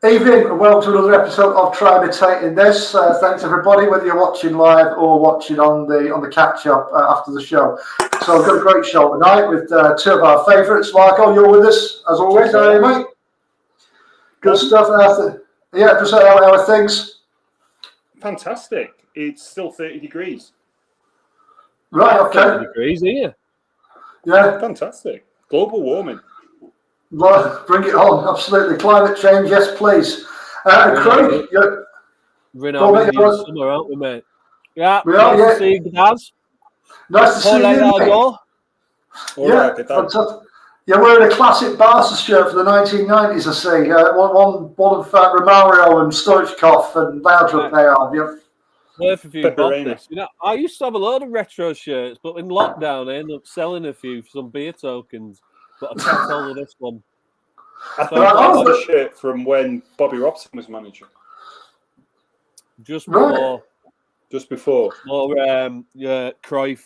Evening and welcome to another episode of Try Imitating This. Thanks everybody, whether you're watching live or watching on the catch up after the show. So we've got a great show tonight with two of our favourites. Michael, you're with us as always, are you, mate? Good stuff. Yeah, just how are things? Fantastic. It's still 30 degrees. Right, okay. 30 degrees here. Yeah. Fantastic. Global warming. Well, bring it on, absolutely. Climate change, yes, please. Craig, we're in our Indian summer, aren't we, mate? Yeah, we are, nice to see you, Daz. Nice to see you, mate. Yeah, fantastic. You're wearing a classic Barca shirt for the 1990s, I see. One of Romario and Stoichkov and Laudrup they are. Yep. Worth a few bob this. You know, I used to have a load of retro shirts, but in lockdown I ended up selling a few for some beer tokens. But I kept hold of this one. I think that's the shirt from when Bobby Robson was manager. Just before. Just before. Or Cruyff.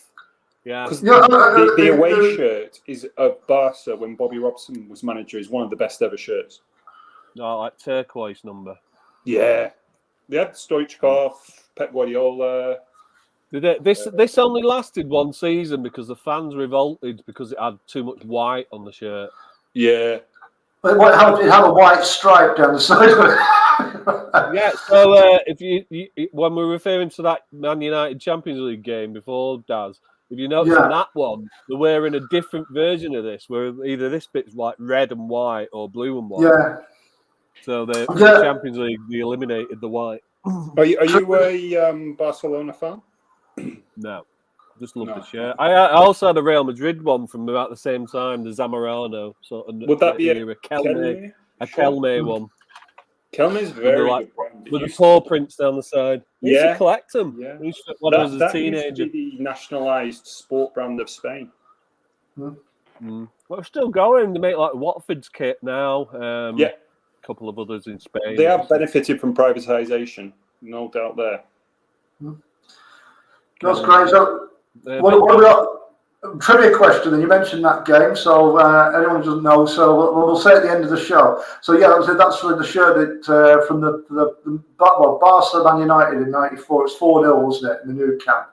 Yeah. Because the away shirt is of Barca when Bobby Robson was manager is one of the best ever shirts. No, like turquoise number. Yeah. They had Stoichkov, Pep Guardiola. This only lasted one season because the fans revolted because it had too much white on the shirt. Yeah. It had a white stripe down the side of it. Yeah, so if you when we're referring to that Man United Champions League game before, Daz, if you notice in that one, they're wearing a different version of this, where either this bit's like red and white or blue and white. Yeah. So the Champions League, they eliminated the white. Are you a Barcelona fan? No, just love the shirt. I also had a Real Madrid one from about the same time, the Zamorano. Would that be a Kelme one? Kelme's very good brand. With the paw prints down the side. I used to collect them. Yeah. When I was a teenager. That used to be the nationalised sport brand of Spain. Well, we're still going. They make like Watford's kit now. A couple of others in Spain. They have benefited from privatisation, no doubt there. That's great. So, what have we got? Trivia question, and you mentioned that game, so anyone who doesn't know, so we'll say at the end of the show. So yeah, that's the shirt that from the Barca Man United in '94. It's 4-0, wasn't it, in the new camp?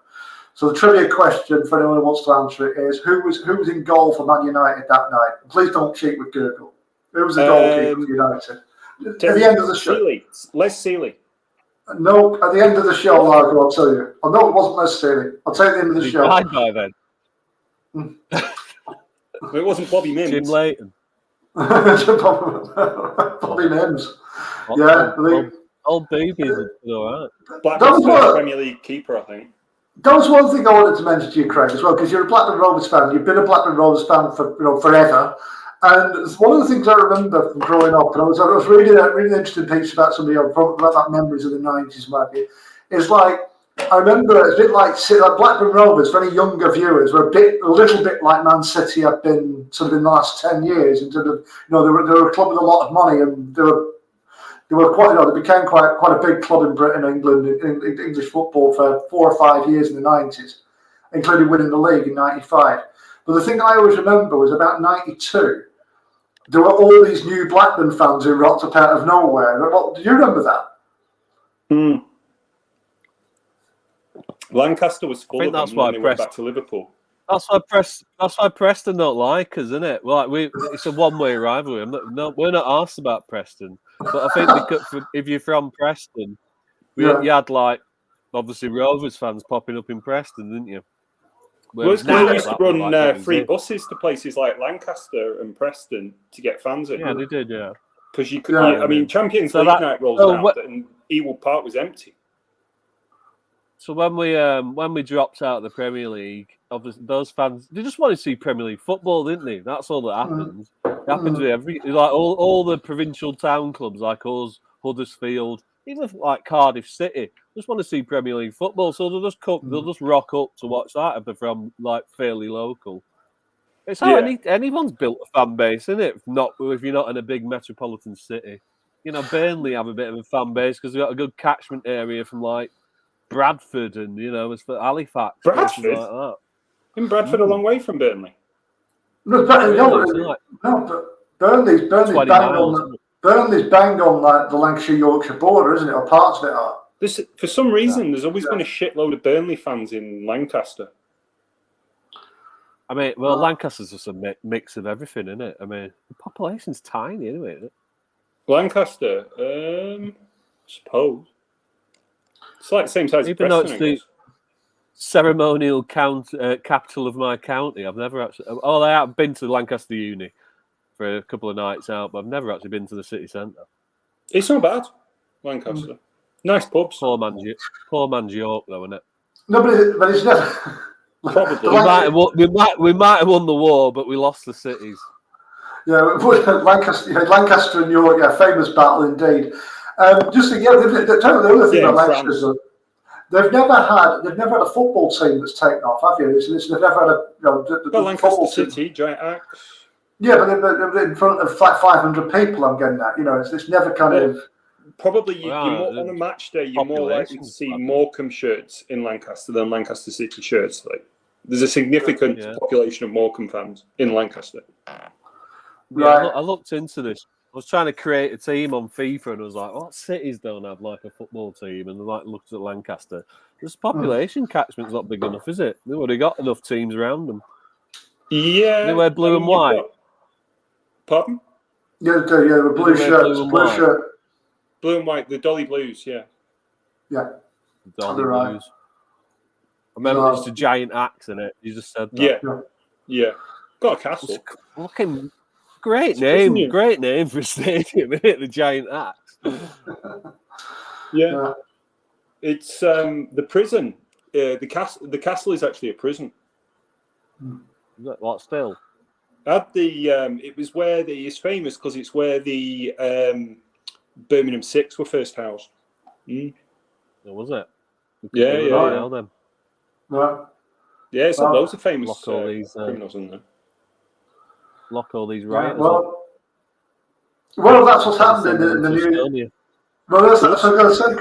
So the trivia question for anyone who wants to answer it is: who was in goal for Man United that night? Please don't cheat with Google. Who was the goalkeeper for United? At the end of the show, Les Sealey. No, at the end of the show, Marco, I'll tell you. I know it wasn't Les Sealey. I'll tell you at the end of the show. Died by then. It wasn't Bobby Mims. Jim Leighton. Bobby Mims. Old babies are all right. Blackburn's first Premier League keeper, I think. That was one thing I wanted to mention to you, Craig, as well, because you're a Blackburn Rovers fan. You've been a Blackburn Rovers fan for forever. And one of the things I remember from growing up, and I was reading an interesting piece about somebody about memories of the 90s, maybe, is like, I remember it's a bit like Blackburn Rovers, for any younger viewers, were a little bit like Man City have been sort of in the last 10 years. In terms of, they were a club with a lot of money, and they were quite, they became quite a big club in Britain, England, in English football for 4 or 5 years in the 90s, including winning the league in '95. But the thing I always remember was about '92. There were all these new Blackburn fans who rocked up out of nowhere. Do you remember that? Lancaster was full of them when they went back to Liverpool. That's why Preston don't like us, isn't it? Like it's a one-way rivalry. We're not asked about Preston, but I think if you're from Preston, you had like obviously Rovers fans popping up in Preston, didn't you? Well, used to run free buses to places like Lancaster and Preston to get fans in. Yeah, they did, yeah. Because you could, Champions League night rolls out and Ewood Park was empty. So when we dropped out of the Premier League, obviously those fans, they just want to see Premier League football, didn't they? That's all that happens. It happens with all the provincial town clubs like us, Huddersfield, even like Cardiff City, just want to see Premier League football. So they'll just rock up to watch that if they're from like fairly local. It's how anyone's built a fan base, isn't it? If you're not in a big metropolitan city. Burnley have a bit of a fan base because they've got a good catchment area from like Bradford and it's for Halifax. Bradford? Like that. Isn't Bradford a long way from Burnley? No, Burnley's bang Burnley's bang on like the Lancashire-Yorkshire border, isn't it? Or parts of it are. For some reason, there's always been a shitload of Burnley fans in Lancaster. I mean, well, Lancaster's just a mix of everything, isn't it? I mean, the population's tiny, anyway, isn't it? Lancaster, I suppose. It's like the same size as Preston, I guess. Ceremonial capital of my county. I've never actually... I have been to Lancaster Uni for a couple of nights out, but I've never actually been to the city centre. It's not bad, Lancaster. Nice pubs. Poor man's York, though, isn't it? No, but it's never... Probably. We might have won the war, but we lost the cities. Yeah, Lancaster and York, famous battle indeed. Just to get the other thing about Lancaster, they've never had a football team that's taken off, have you? They've never had a Lancaster City, Giant Axe. Yeah, but they're in front of like 500 people. I'm getting that. It's never kind of. Probably you're more, on a match day, you're more likely to see Morecambe shirts in Lancaster than Lancaster City shirts. Like, there's a significant population of Morecambe fans in Lancaster. Yeah, I looked into this. I was trying to create a team on FIFA, and I was like, "What cities don't have like a football team?" And I looked at Lancaster. This population catchment's not big enough, is it? They've already got enough teams around them. Yeah, they wear blue and white. Pardon? Yeah, the blue shirts, blue shirt. Blue and white, the Dolly Blues, yeah. Yeah. Dolly Blues. I remember there's a giant axe in it. You just said that. Yeah. Got a castle. Looking great name. Great name for a stadium, isn't it? The Giant Axe. Yeah. It's the prison. The castle is actually a prison. What still? It was where it's famous because it's where the Birmingham Six were first housed. Was it? Yeah. Right. Yeah, it's loads of famous criminals in there. Lock all these riots. Well, that's what's happened in the new. Well, that's what I'm going to say.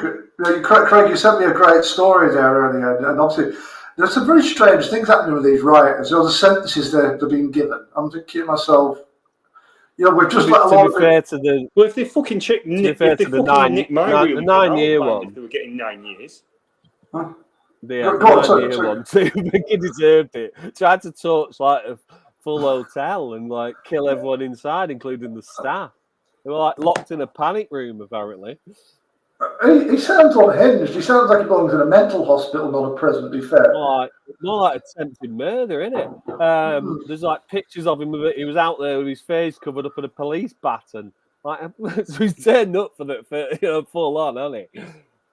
Craig, you sent me a great story there earlier, and obviously there's some very strange things happening with these rioters. The sentences they're being given. I'm thinking to myself, we've just let a lot of. Well, if they fucking nick my room, the 9-year one, if they were getting 9 years. Huh? Yeah, the 9-year one too. The kid deserved it. Tried to touch like a full hotel and like kill everyone inside, including the staff. They were like locked in a panic room, apparently. He sounds unhinged. He sounds like he belongs in a mental hospital, not a prison, to be fair. More like attempted murder, innit? There's like pictures of him with it. He was out there with his face covered up in a police baton. Like, so he's turned up for full on, hasn't he?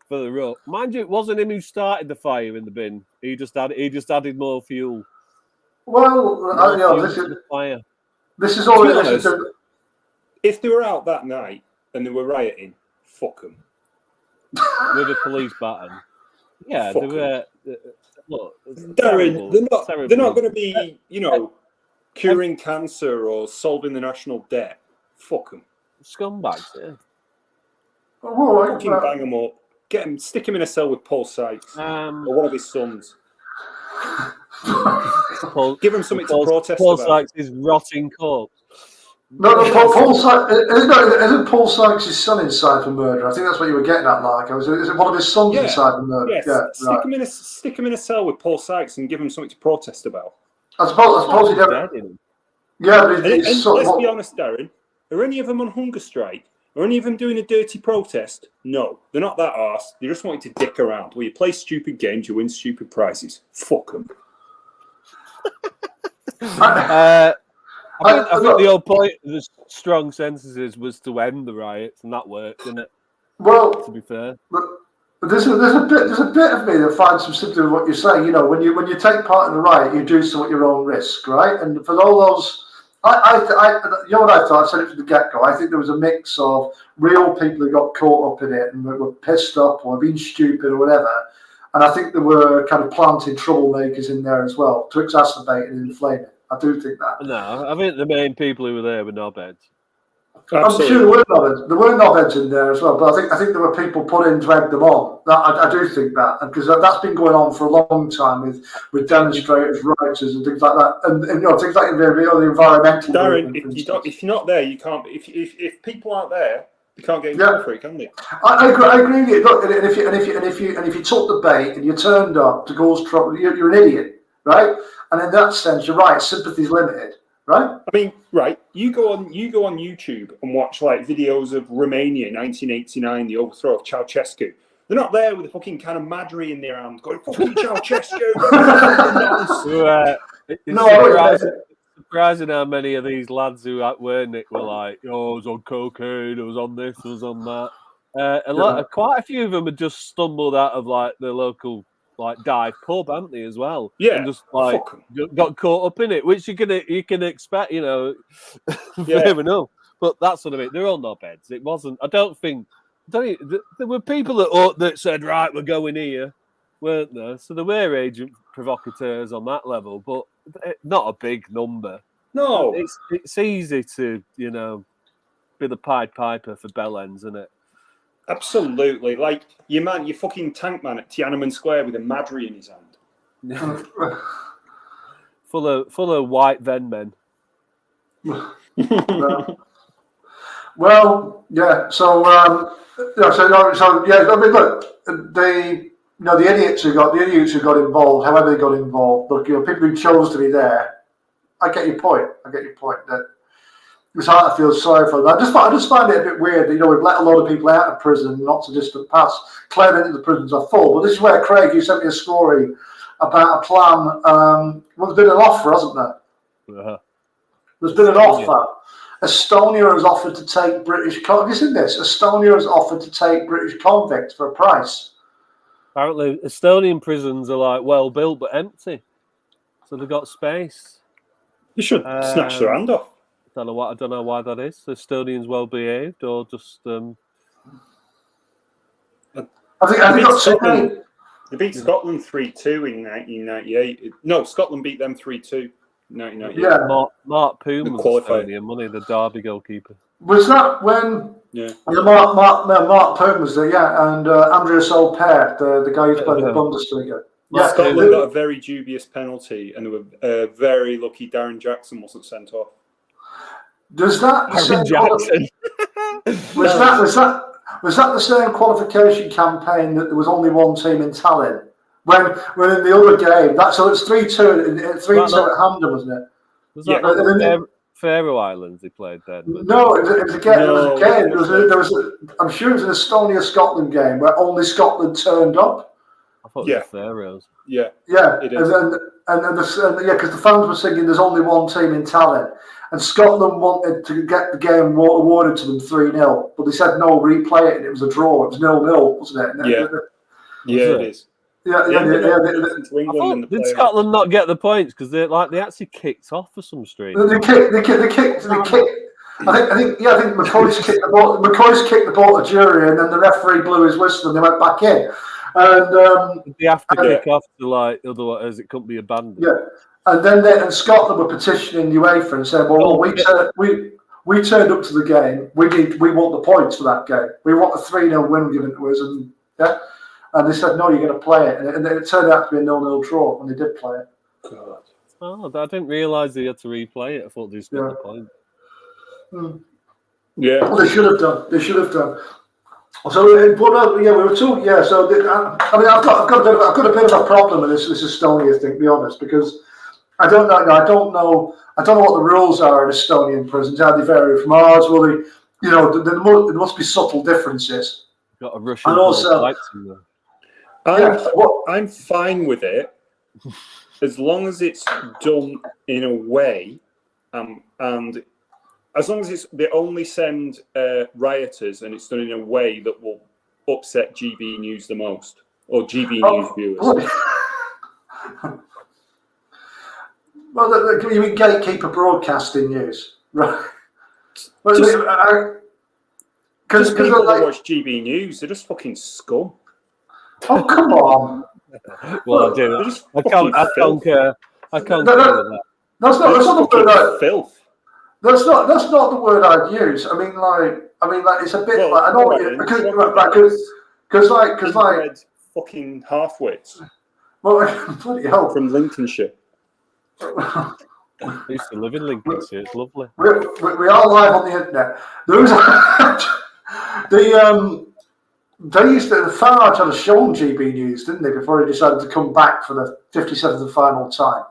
For the rope. Mind you, it wasn't him who started the fire in the bin. He just added more fuel. Well, this is all it is. If they were out that night and they were rioting, fuck them. With a police baton. Yeah, they were. Look, Darren, they're not going to be, curing cancer or solving the national debt. Fuck them. Scumbags, yeah. Fucking bang them up. Stick him in a cell with Paul Sykes or one of his sons. Give him something to protest Paul about. Sykes is rotting corpse. No, Paul Sykes. Isn't Paul Sykes' son inside for murder? I think that's what you were getting at, Mark. Is it one of his sons inside for murder? Yes. Yeah, stick him in a cell with Paul Sykes and give him something to protest about. I suppose he don't. Yeah, but let's be honest, Darren. Are any of them on hunger strike? Are any of them doing a dirty protest? No, they're not that arse. They just want you to dick around. Well, you play stupid games, you win stupid prizes. Fuck them. I think the whole point of the strong sentences was to end the riots, and that worked, didn't it? Well, to be fair, but there's a bit of me that finds some sympathy with what you're saying. When you take part in the riot, you do so at your own risk, right? And for all those, what I thought. I said it from the get-go. I think there was a mix of real people who got caught up in it and were pissed up or being stupid or whatever. And I think there were kind of planted troublemakers in there as well to exacerbate and inflame it. I do think that. No, I think the main people who were there were knobheads. Absolutely. I'm sure there were knobheads in there as well, but I think there were people put in to egg them on. I do think that, because that's been going on for a long time with demonstrators, writers, and things like that, and things like the environmental Darren, movement. if you're not there, you can't. If people aren't there, they can't get in Yeah. trouble for it, can they? I agree with you. Look, and if you took the bait and you turned up to cause trouble, you're an idiot, right? And in that sense, you're right. Sympathy's limited, right? I mean, right? You go on YouTube and watch like videos of Romania 1989, the overthrow of Ceausescu. They're not there with a fucking can of Madry in their hand, going "fucking Ceausescu." It's surprising how many of these lads who weren't it were like, "Oh, I was on cocaine, I was on this, I was on that," quite a few of them had just stumbled out of like the local dive pub, haven't they, as well? Yeah, and just got caught up in it, which you can expect, fair enough. But that's sort of it. They're all knobheads. It wasn't. I don't think. There were people that said, right, we're going here, weren't there? So there were agent provocateurs on that level, but not a big number. No, it's easy to be the Pied Piper for bellends, isn't it? Absolutely. Like your fucking tank man at Tiananmen Square with a Madry in his hand. full of white Ven men. Well, yeah. So, I mean, look, the idiots who got involved, however they got involved. Look, people who chose to be there. I get your point. That it's hard to feel sorry for them. I just find it a bit weird that we've let a lot of people out of prison not so distant past, claiming that the prisons are full. But this is where, Craig, you sent me a story about a plan. Well, there's been an offer, hasn't there? Uh-huh. There's been an offer. Estonia has offered to take British convicts. Have you seen this? Estonia has offered to take British convicts for a price. Apparently, Estonian prisons are well built but empty, so they've got space. You should snatch their hand off. I don't know why that is. The Estonians well behaved, or just. I think got Scotland. They beat Scotland 3-2 in 1998. No, Scotland beat them 3-2. 1998. Yeah, Mark Poom was Estonian, money, the Derby goalkeeper. Was that when? Yeah. Mark Poom was there, yeah, and Andreas Olper, the guy who's played the Bundesliga. Yeah, Scotland got a very dubious penalty, and they were very lucky Darren Jackson wasn't sent off. Was that the same qualification campaign that there was only one team in Tallinn? When in the other game, so it's 3-2 at Hampden, wasn't it? Was that Faroe Islands they played then? No, it was a game. I'm sure it was an Estonia-Scotland game where only Scotland turned up. I thought it was the Faroes. Yeah, it is. Because the fans were singing "There's only one team in Tallinn," and Scotland wanted to get the game awarded to them 3-0, but they said no, replay it, and it was a draw. It was 0-0, wasn't it? It is. Did Scotland not get the points because they actually kicked off for some street? They kicked. I think McCoy's kicked the ball. McCoy's kicked the ball to Jury, and then the referee blew his whistle, and they went back in. And they have to kick off to otherwise it couldn't be abandoned. Yeah, and then Scotland were petitioning UEFA and saying, "Well, we turned up to the game. We want the points for that game. We want a 3-0 win given to us." And and they said, "No, you're going to play it." And it turned out to be a 0-0 draw, and they did play it. God. Oh, I didn't realise they had to replay it. I thought they just got the point. Yeah, well, they should have done. So, we were told. Yeah, so I've got a bit of a problem with this Estonia thing, to be honest, because I don't know what the rules are in Estonian prisons. How they vary from ours? Well, there must be subtle differences. Got a Russian. And also, I'm fine with it as long as it's done in a way, and as long as they only send rioters and it's done in a way that will upset GB News the most, or GB News viewers. Well, you mean gatekeeper broadcasting news, right? Because people that watch GB News, they're just fucking scum. Oh, come on. Well, I do. I can't care with that. That's not filth. That's not the word I'd use. I mean, like it's a bit Well, like I know what alright, you then. because like Inbred fucking halfwits well, bloody hell. from Lincolnshire. I used to live in Lincolnshire. It's lovely. We are live on the internet. There was the Farage had a show on GB News, didn't they, before he decided to come back for the 57th and final time.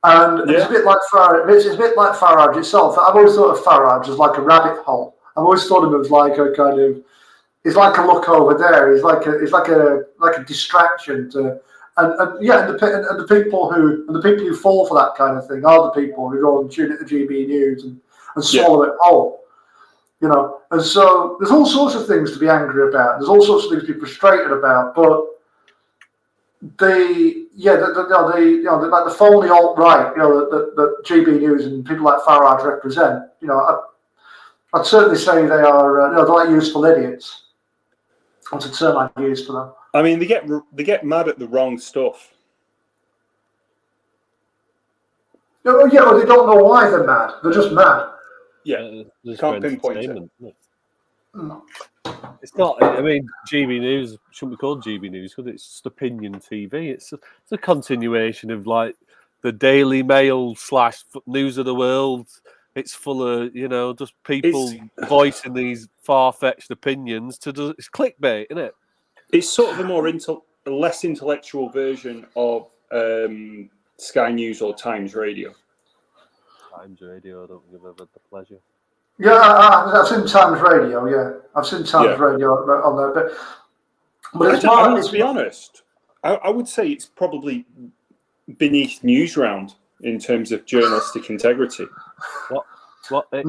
And it's a bit like Farage. It's a bit like Farage itself. I've always thought of Farage as like a rabbit hole. I've always thought of him as like a kind of. He's like a look over there. He's like a distraction to. And the people who fall for that kind of thing are the people who go and tune into GB News and swallow it whole, you know. And so there's all sorts of things to be angry about. There's all sorts of things to be frustrated about. But like the phony alt right, you know, that GB News and people like Farage represent, you know, I'd certainly say they are they're like useful idiots. That's a term I'd use for them. I mean, they get mad at the wrong stuff. Well, they don't know why they're mad. They're just mad. Yeah, can't pinpoint it. It's not. I mean, GB News shouldn't be called GB News because it's just opinion TV. It's a continuation of like the Daily Mail / News of the World. It's full of, you know, just people voicing these far-fetched opinions it's clickbait, isn't it? It's sort of a more less intellectual version of Sky News or Times Radio. Times Radio, I don't think I've ever had the pleasure. Yeah, I've seen Times Radio. Yeah, I've seen Times Radio on there, but it's more. To be honest, I would say it's probably beneath Newsround in terms of journalistic integrity. What in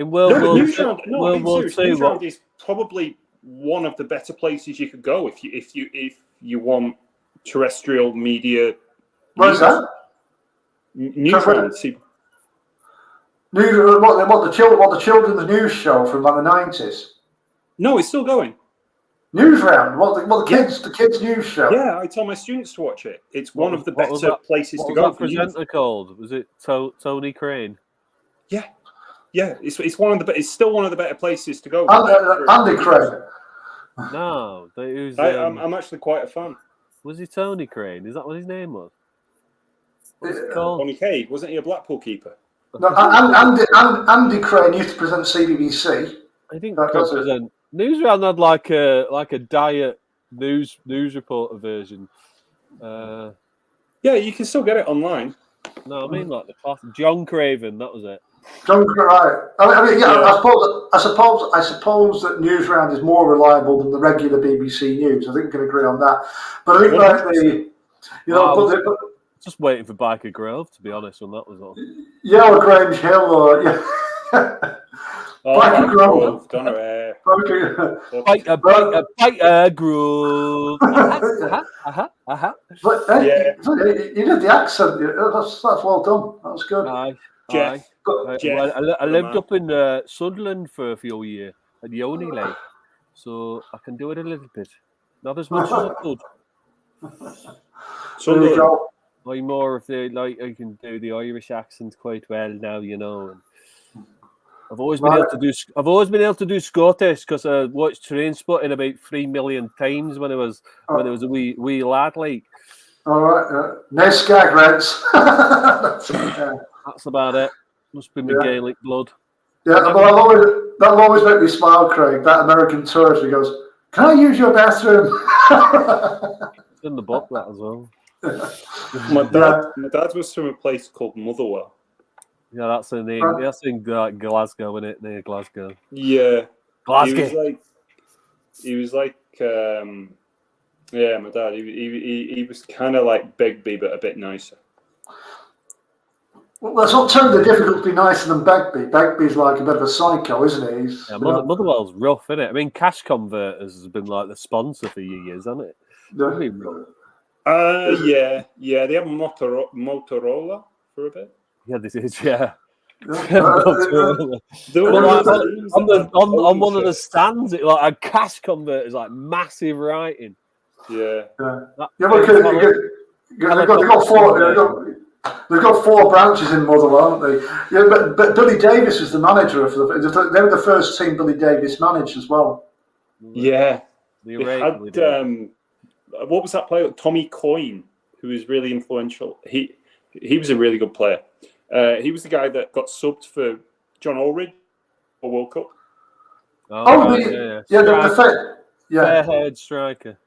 World War II? Newsround is probably one of the better places you could go if you want terrestrial media. Where's that? Newsround. What the children's news show from like the 90s? No, it's still going. Newsround. The kids news show. Yeah, I tell my students to watch it. It's one of the better places to go. What was that presenter called? Was it Tony Crane? Yeah. It's one of the. It's still one of the better places to go. Andy Crane. No, I'm actually quite a fan. Was he Tony Crane? Is that what his name was? What's it called? Tony K. Wasn't he a Blackpool keeper? No, Andy Crane used to present CBBC. I think present. Newsround had like a diet news reporter version. Yeah, you can still get it online. No, I mean like the classic John Craven. That was it. John Craven. Right. I suppose that Newsround is more reliable than the regular BBC News. I think we can agree on that. But I think just waiting for Biker Grove, to be honest, when that was on. Yeah, or Grange Hill, or Biker Grove. Biker Grove. You did the accent. That's well done. That was good. Jeff. I lived up in Sunderland for a few years at the uni, like, so I can do it a little bit. Not as much as I could. Sunderland. I'm more of I can do the Irish accent quite well now, you know. And I've always been able to do Scottish because I watched Trainspotting about 3 million times when I was a wee lad, like. All right, nice gag, Reds. That's about it. Must be my Gaelic blood. Yeah, that'll always make me smile, Craig. That American tourist who goes, "Can I use your bathroom?" It's in the book that as well. My dad was from a place called Motherwell. Yeah, that's the name. That's in Glasgow, isn't it? Near Glasgow. Yeah, Glasgow. He was like, my dad. He was kind of like Begbie, but a bit nicer. Well, that's not terribly difficult to be nicer than Begbie. Begbie's like a bit of a psycho, isn't he? Motherwell's rough, isn't it? I mean, Cash Converters has been like the sponsor for years, hasn't it? Yeah. They have Motorola for a bit. Yeah, this is, yeah. On one of the stands, it like a Cash Converters, like massive writing. Yeah. They got They've got 4 branches in Motherwell, haven't they? Yeah, but Billy Davis was the manager of they were the first team Billy Davis managed as well. Yeah. They had, what was that player? Tommy Coyne, who was really influential. He was a really good player. He was the guy that got subbed for John Ulrich for World Cup. Fair-haired striker.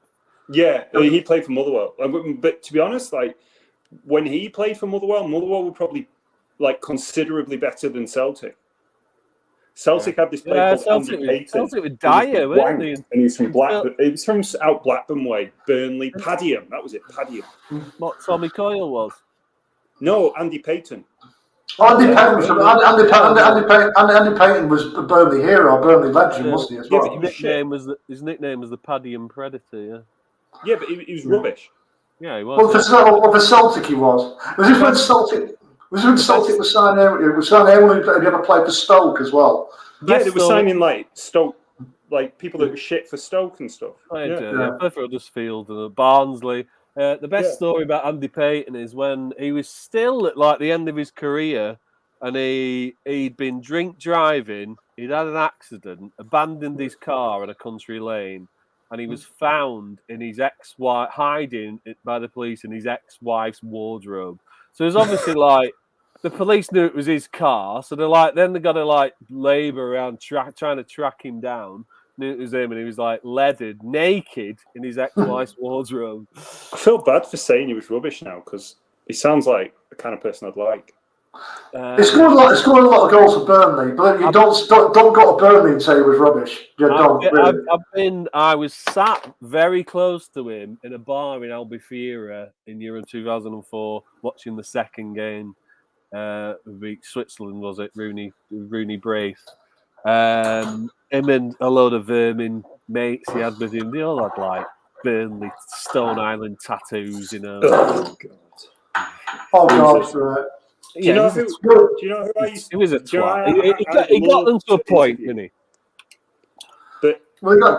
Yeah, he played for Motherwell. But to be honest, like when he played for Motherwell were probably like considerably better than Celtic. Celtic had this player called Andy Payton. Celtic with Dyer, weren't they? And he's from Blackburn. He was from out Blackburn way, Burnley, Padiham. That was it, Padiham. What Tommy Coyle was? No, Andy Payton. Andy Payton was a Burnley hero, Burnley legend, wasn't he? As well? His nickname was the Padiham Predator. Yeah. Yeah, but he was rubbish. Yeah, he was. Well, for Celtic, he was. Was it when Celtic? Was it when Celtic was signing? It was signing anyone who ever played for Stoke as well. Yeah, they were signing like Stoke, like people that were shit for Stoke and stuff. Played for Huddersfield and Barnsley. The best story about Andy Payton is when he was still at like the end of his career, and he'd been drink driving. He'd had an accident, abandoned his car in a country lane, and he was found in his ex-wife, hiding by the police in his ex-wife's wardrobe. So it was obviously like the police knew it was his car, so they got to like labour around trying to track him down. Knew it was him, and he was like leathered, naked in his ex-wife's wardrobe. I feel bad for saying he was rubbish now because he sounds like the kind of person I'd like. He scored a lot of goals for Burnley, but you don't go to Burnley and say he was rubbish. I was sat very close to him in a bar in Albufeira in Euro 2004, watching the second game. Switzerland, was it? Rooney Braith. Him and a load of vermin mates he had with him. They all had like Burnley Stone Island tattoos, you know. Oh God, right. Do you know who I used to... He was a twat. He got them to a point, didn't he? But,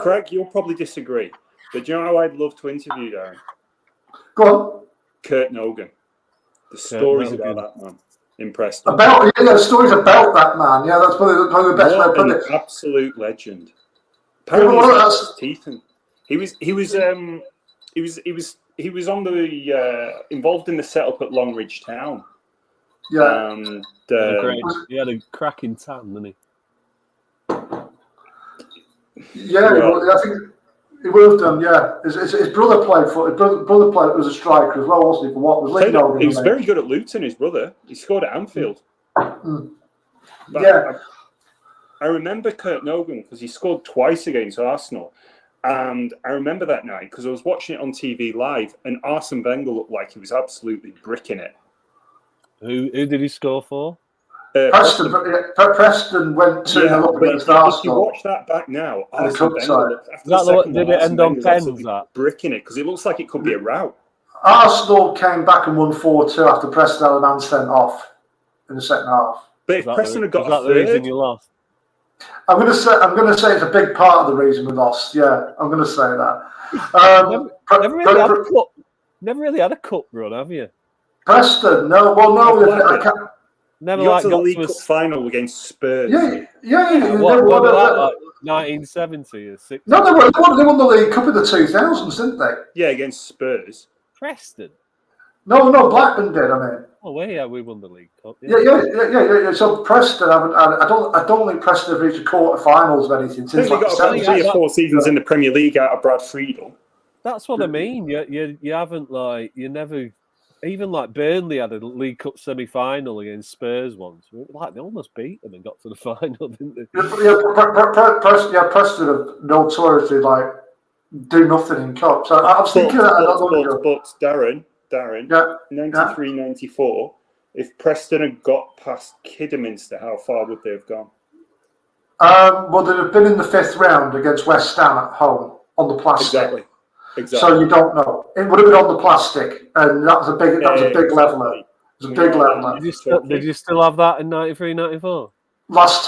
Craig, you'll probably disagree. But do you know how I'd love to interview Darren? Go on. Kurt Nogan. The stories about that man. Impressed me. The stories about that man. Yeah, that's probably the best way to put it. Absolute legend. Apparently he was on the involved in the setup at Longridge Town. Yeah. And he had a cracking tan, didn't he? Yeah, I think he would have done. Yeah, his brother played for. His brother was a striker as well, wasn't he? For what was Lincoln? He was very good at Luton. His brother. He scored at Anfield. Yeah. I remember Kurt Nogan because he scored twice against Arsenal. And I remember that night because I was watching it on TV live, and Arsene Wenger looked like he was absolutely bricking it. Who did he score for? Preston went 2-0 against Arsenal. If you watch that back now, Arsene Wenger did it end on pens? That bricking it because it looks like it could be a rout. Arsenal came back and won 4-2 after Preston had a man sent off in the second half. But if Preston had got a third, the reason you lost? I'm going to say it's a big part of the reason we lost. Yeah, I'm going to say that. Never really had a cup run, have you? Preston, no. Well, no, I can't. Never got to the League Cup final against Spurs. Yeah. What like 1970 or 60? No, they won the League Cup in the 2000s, didn't they? Yeah, against Spurs. Preston. No, Blackburn did. I mean. Oh, yeah, we won the League Cup. Yeah. So Preston, I don't think Preston have reached a quarter-finals of anything since. They got about 3 or 4 seasons in the Premier League out of Brad Friedel. That's what I mean. You haven't you never. Even like Burnley had a League Cup semi-final against Spurs once. Like they almost beat them and got to the final, didn't they? Preston have notoriously do nothing in cups. So I was thinking but Darren, 93-94. If Preston had got past Kidderminster, how far would they have gone? Well, they'd have been in the 5th round against West Ham at home on the plastic. Exactly. So you don't know. It would have been on the plastic, and that was a big leveler. It was a big leveler. Did you still have that in 93-94? Last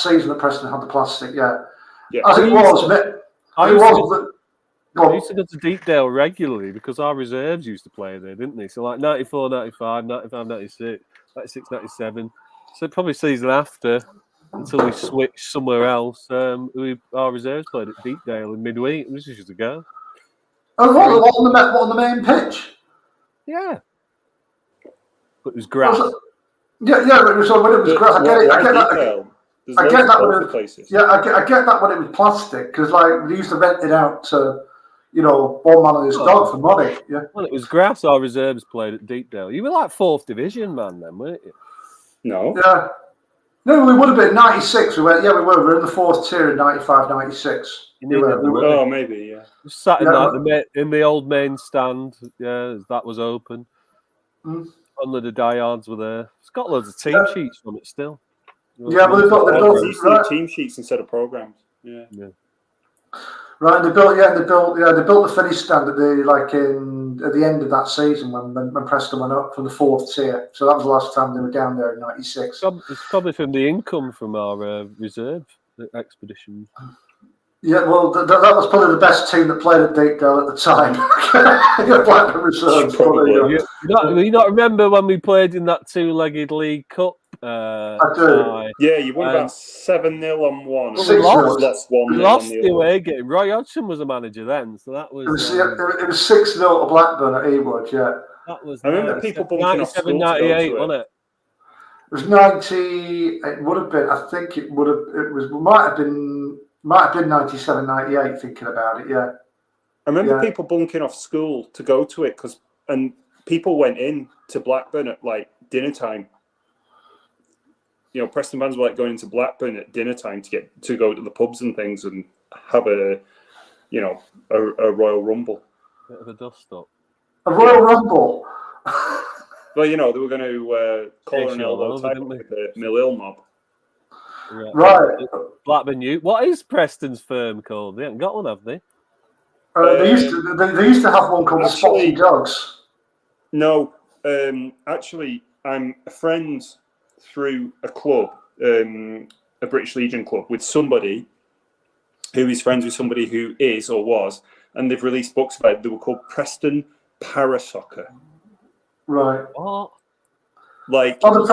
season that Preston had the plastic, yeah. Yeah. As it was. I used to go to Deepdale regularly because our reserves used to play there, didn't they? So like 94, 95, 95, 96, 96, 97. So probably season after, until we switched somewhere else, our reserves played at Deepdale in midweek. We just used to go. Oh, what on the main pitch? Yeah. But it was grass. Yeah. So when it was grass, I get it. I get that. There's I get that loads when of it, places. yeah, I get that when it was plastic because like they used to rent it out to, one man and his dog for money. Yeah. Well, it was grass. Our reserves played at Deepdale. You were like 4th division, man, then, weren't you? No. Yeah. No, we would have been 96. We were in the 4th tier in 95, 96. Oh, maybe, yeah. We sat in in the old main stand. Yeah, that was open. Only the diehards were there. It's got loads of team sheets from it still. Yeah, but they've got team sheets instead of programs. Yeah. Right, they built the finish stand at the end of that season when Preston went up from the 4th tier. So that was the last time they were down there in '96. It's probably from the income from our reserve expedition. Yeah, well, that was probably the best team that played at Deepdale at the time. Blackburn Reserves. You not remember when we played in that 2-legged League Cup? I do. Yeah, you won about 7-0 on one. We lost 1-0 we lost on the away game. Roy Hodgson was a manager then, so that was. It was 6-0 to Blackburn at Ewood. Yeah. That was. I remember people bunking off school 98, wasn't it? It was 90. It would have been. I think it would have. It was. Might have been 97, 98. Thinking about it. Yeah. I remember people bunking off school to go to it and people went in to Blackburn at like dinner time. Preston fans were like going into Blackburn at dinner time to go to the pubs and things and have a Royal Rumble. Bit of a dust up. A Royal Rumble. Well, they were going to call an elbow type with the Millhill mob. Right. Blackburn Youth. What is Preston's firm called? They haven't got one, have they? They used to have one called the Spotty Dogs. No, actually, I'm a friend through a club, a British Legion club, with somebody who is friends with somebody who is or was, and they've released books about it. They were called Preston Parasoccer. Right. What? Like, isn't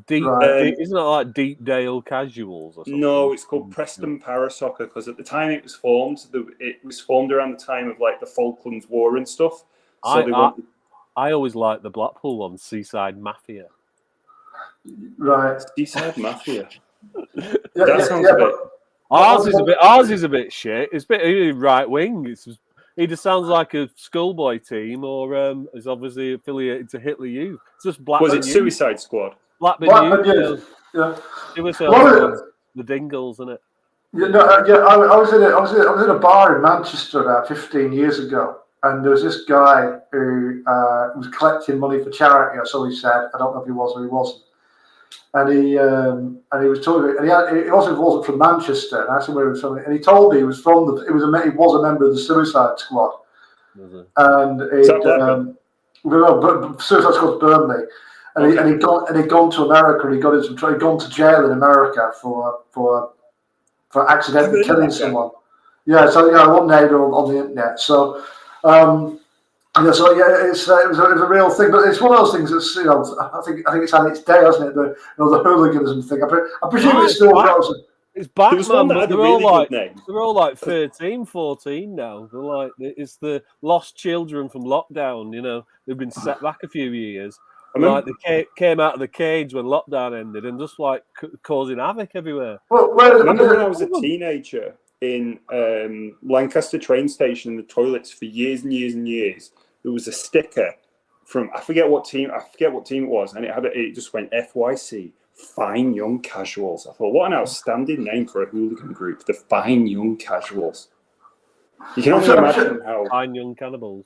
it like Deepdale Casuals or something? No, it's called Preston Parasoccer because at the time it was formed, it was formed around the time of like the Falklands War and stuff. So I always liked the Blackpool one, Seaside Mafia. Right. Seaside Mafia. That sounds a bit. Ours is a bit shit. It's a bit right wing. He just sounds like a schoolboy team, or is obviously affiliated to Hitler Youth. It's just Blackburn. Was it Youth. Suicide Squad? Blackburn Youth. Yeah. The Dingles, isn't it? I was in a bar in Manchester about 15 years ago, and there was this guy who was collecting money for charity, or so he said. I don't know if he was or he wasn't. And he was talking, and he also wasn't from Manchester. And I asked him where he was from, and he told me he was a member of the Suicide Squad. Mm-hmm. And Suicide Squad's Burnley, and he'd gone to America, and he'd gone to jail in America for accidentally killing someone. Yeah, so I wasn't named on the internet. So. It was a real thing, but it's one of those things that's I think it's had its day, hasn't it? The hooliganism thing. I presume it still goes. It's back, man. They're all like 13, 14 now. They're like it's the lost children from lockdown. They've been set back a few years. They came out of the cage when lockdown ended and just like causing havoc everywhere. Remember when I was a teenager in Lancaster train station in the toilets for years and years and years? There was a sticker from I forget what team it was, and it just went FYC, Fine Young Casuals. I thought, what an outstanding name for a hooligan group, the Fine Young Casuals. You can only imagine how Fine Young Cannibals.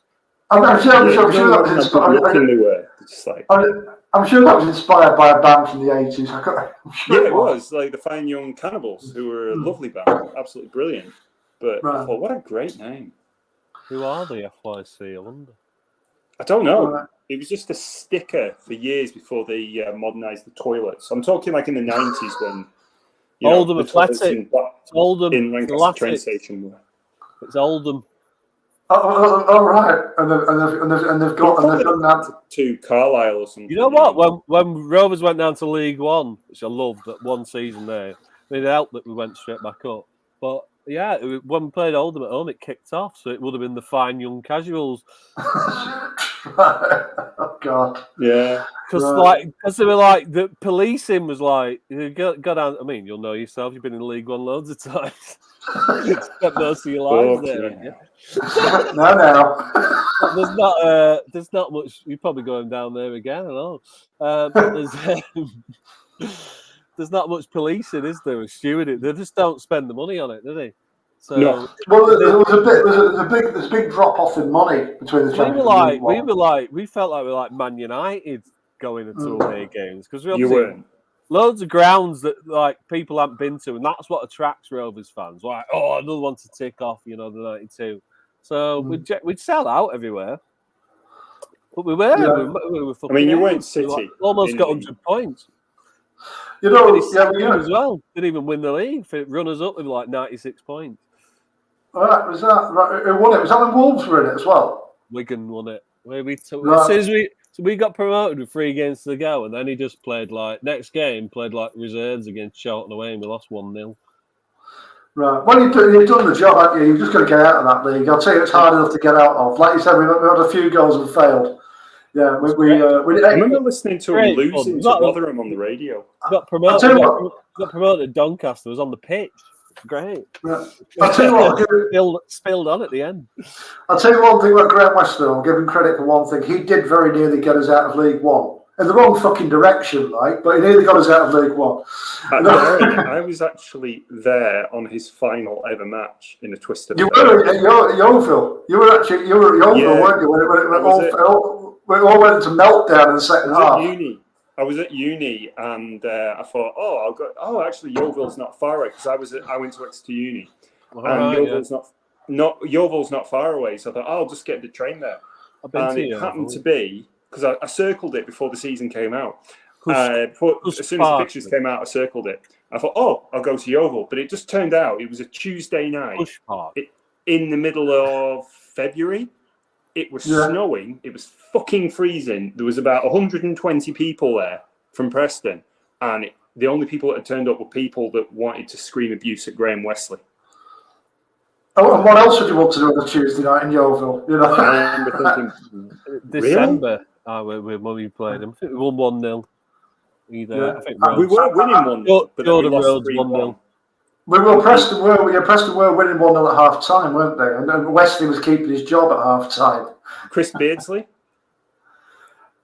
I'm sure that was inspired. I'm sure that was inspired by a band from the 80s. It was like the Fine Young Cannibals, who were a lovely band, absolutely brilliant. But I thought, what a great name. Who are the FYC? I wonder. I don't know. It was just a sticker for years before they modernised the toilets. I'm talking like in the 90s when Oldham Athletic. in Lancaster train station were. It's Oldham. Oh, right. And they've done that. To Carlisle or something. You know what? When Rovers went down to League One, which I loved, that one season there, it helped that we went straight back up. But yeah, when we played Oldham at home, it kicked off, so it would have been the fine young casuals. Oh God. Yeah. Because they were like, the policing was like, you go down. I mean, you'll know yourself. You've been in League One loads of times. Spent most of your life there. No. There's not much. You're probably going down there again. I know. There's not much policing, is there? With stewarding, they just don't spend the money on it, do they? So no. Well, there's a big drop off in money between the Champions League. We felt like we were like Man United going into away games because we weren't. Loads of grounds that like people haven't been to, and that's what attracts Rovers fans. Like, another one to tick off, the 92. So we'd sell out everywhere, but we were. Yeah. We were fucking. I mean, you weren't City. We almost got 100 points. As well. Didn't even win the league. Runners up with like 96 points. All right, was that right? Who won it? Was that when Wolves were in it as well? Wigan won it. As soon as we got promoted with 3 games to go, and then he just played like reserves against Charlton away, and we lost 1-0. Right. Well, you've done the job, haven't you? You've just got to get out of that league. I'll tell you, it's hard enough to get out of. Like you said, we had a few goals and failed. Yeah, I remember listening to him losing to Rotherham on the radio. Got promoted. Got promoted. Doncaster was on the pitch. Great. Yeah. I'll tell you what. Spilled on at the end. I'll tell you one thing about Graham Weston. I'll give him credit for one thing. He did very nearly get us out of League One. In the wrong fucking direction, like, but he nearly got us out of League One. I was actually there on his final ever match in a twist of. You were at Yeovil. You were at Yeovil, weren't you? When it all went into meltdown in the second half. I was at uni, and I thought, I'll go. Oh, actually, Yeovil's not far away because I went to Exeter Uni, and Yeovil's not far away. So I thought, I'll just get the train there. And it happened to be because I circled it before the season came out. As soon as the pictures came out, I circled it. I thought, I'll go to Yeovil, but it just turned out it was a Tuesday night in the middle of February. It was snowing. It was fucking freezing. There was about 120 people there from Preston, and the only people that had turned up were people that wanted to scream abuse at Graham Wesley. Oh, and what else would you want to do on a Tuesday night in Yeovil? I remember thinking, December, when we played them, I think we won 1-0. Either I think we were winning 1-0, but we lost 3-1. Preston were winning 1-0 at half time, weren't they? And Wesley was keeping his job at half time. Chris Beardsley?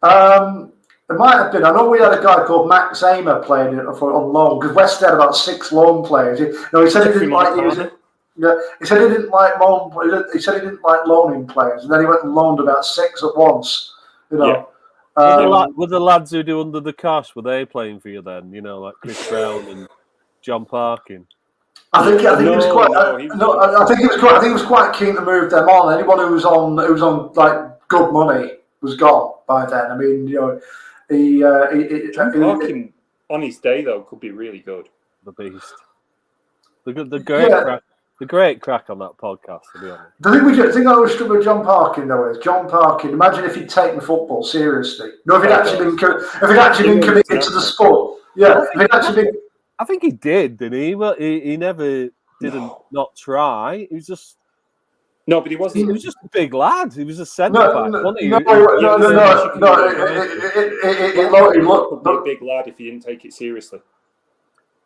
It might have been. I know we had a guy called Max Amer playing it on loan because West had about 6 loan players. He said he didn't like using. Yeah, he said he didn't like loan. He said he didn't like loaning players, and then he went and loaned about 6 at once. Were the lads who do Under the Cash, were they playing for you then? Like Chris Brown and John Parkin. I think he was quite keen to move them on. Anyone who was on like good money was gone by then. I mean, John Parkin on his day though could be really good. The beast, the great crack on that podcast. To be honest, the thing I was struck with John Parkin though is John Parkin. Imagine if he'd taken football seriously. If he'd actually been committed to the sport. Yeah, if he'd actually been. I think he did, didn't he? But he never didn't not try. He was just but he wasn't. He was just a big lad. He was a centre back. No. He looked a big lad if he didn't take it seriously.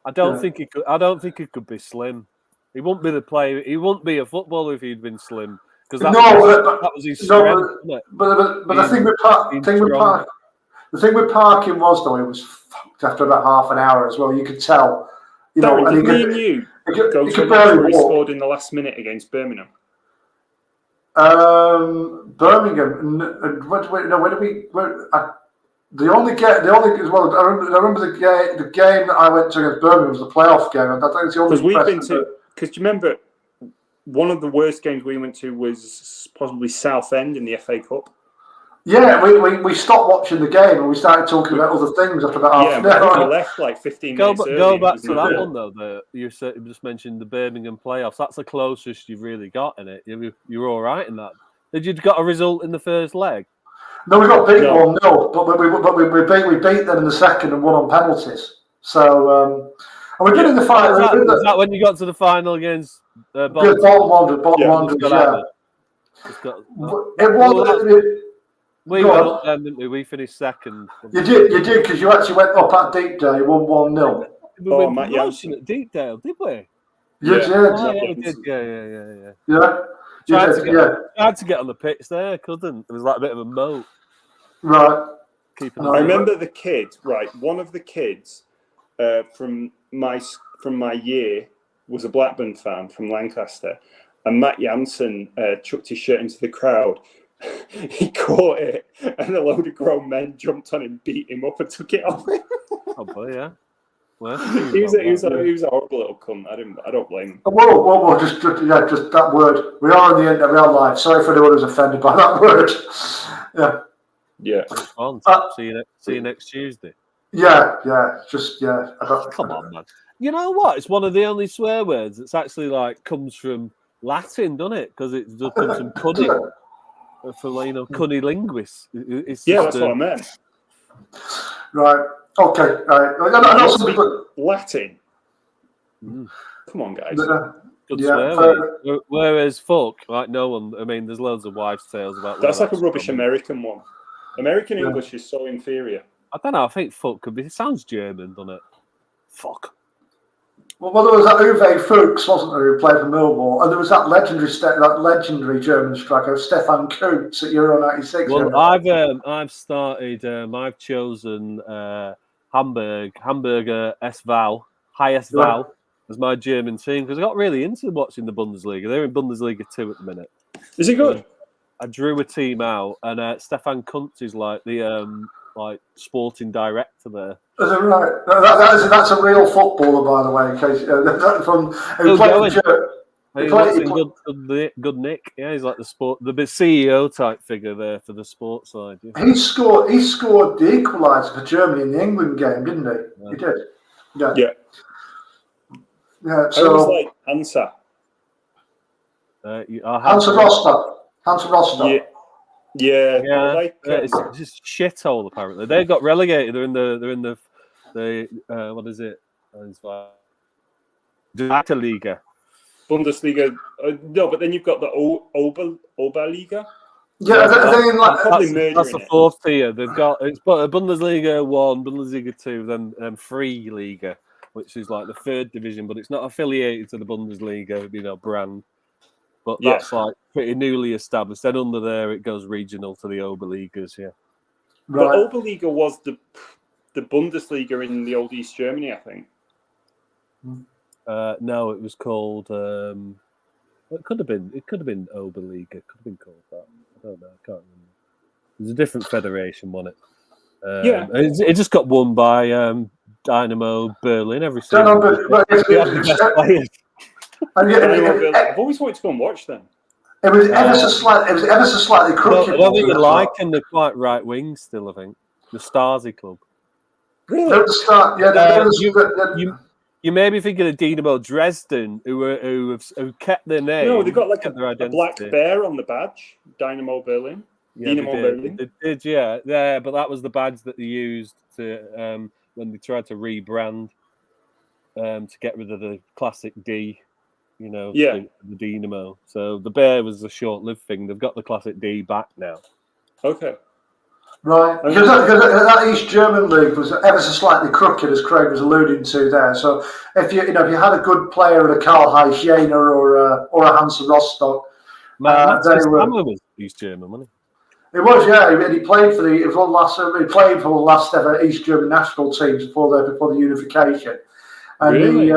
I don't think he could. I don't think he could be slim. He wouldn't be the player. He wouldn't be a footballer if he'd been slim because that was his strength. But the thing with Parkin was though, he was fucked after about half an hour as well. You could tell. Darren, did me and you go to a match where he scored in the last minute against Birmingham? Birmingham. The only as well. I remember the game that I went to against Birmingham was the playoff game. I think it's the only. Because do you remember one of the worst games we went to was possibly Southend in the FA Cup. Yeah, we stopped watching the game and we started talking about other things after about half an hour. We left like 15 minutes early. Go back to that one though. You just mentioned the Birmingham playoffs. That's the closest you've really got in it. You're all right in that. Did you got a result in the first leg? No, we got beat 1-0, but we beat them in the second and won on penalties. So and we've been in the final. Was that when you got to the final against Bolton Wanderers? Yeah. We went up then, didn't we? We finished second. You did, because you actually went up at Deepdale, won 1-0. We went promotion at Deepdale, did we? You did. We did. Yeah. Tried to get on the pitch there, couldn't. It was like a bit of a moat. Right. I remember the kid. Right, one of the kids from my year was a Blackburn fan from Lancaster, and Matt Jansen chucked his shirt into the crowd. He caught it, and a load of grown men jumped on him, beat him up, and took it off him. Oh boy, yeah. Well, he was a horrible little cunt. I don't blame him. Whoa! Just that word. We are on the internet. We are live. Sorry for anyone who's offended by that word. Yeah. See you next Tuesday. Yeah. Come on, man. You know what? It's one of the only swear words that's actually comes from Latin, doesn't it? Because it does come from cunning. For cunning linguists. That's what I meant. Right. Okay. Right. Latin. Come on, guys. Good swear. Whereas fuck, no one. I mean, there's loads of wives' tales about. That's like a rubbish American one. American English is so inferior. I don't know. I think fuck could be. It sounds German, doesn't it? Fuck. Well, there was that Uwe Fuchs, wasn't there, who played for Millwall, and there was that legendary German striker, Stefan Kuntz at Euro '96. Well, I've started. I've chosen Hamburger SV Val as my German team because I got really into watching the Bundesliga. They're in Bundesliga 2 at the minute. Is it good? I drew a team out, and Stefan Kuntz is like the sporting director there. Is it right? That's a real footballer, by the way. In case good Nick. Yeah, he's like the CEO type figure there for the sports side. Yeah. He scored the equaliser for Germany in the England game, didn't he? Yeah. He did. Yeah. So I was like Hansa. Hansa Rostock. Yeah. It's just shithole. Apparently, they got relegated. They're in the what is it? It's like Liga. Bundesliga. No, but then you've got the Oberliga. Yeah, that's the fourth tier. They've got it's Bundesliga 1, Bundesliga 2, then Free Liga, which is like the third division, but it's not affiliated to the Bundesliga, brand. But that's pretty newly established. Then under there, it goes regional to the Oberligas. Yeah, right. The Oberliga was the Bundesliga in the old East Germany, I think. No, it was called. It could have been Oberliga. It could have been called that. I don't know. I can't remember. There's a different federation, wasn't it? It just got won by Dynamo Berlin every season. I've always wanted to go and watch them. It was ever so slightly crooked. I don't think you like, and they're quite right wing still. I think the Stasi club. Really? At the start, you may be thinking of Dynamo Dresden, who kept their name. No, they got like a black bear on the badge. Dynamo Berlin. Yeah, Berlin. They did, yeah. But that was the badge that they used to when they tried to rebrand to get rid of the classic D. The Dynamo. So the bear was a short-lived thing. They've got the classic D back now. Okay. Right, because that East German league was ever so slightly crooked, as Craig was alluding to there. So if you had a good player in a Karl-Heinz Jena or a Hansa Rostock, was East German, wasn't he? It was, yeah. He played for the last ever East German national teams before the unification. And really?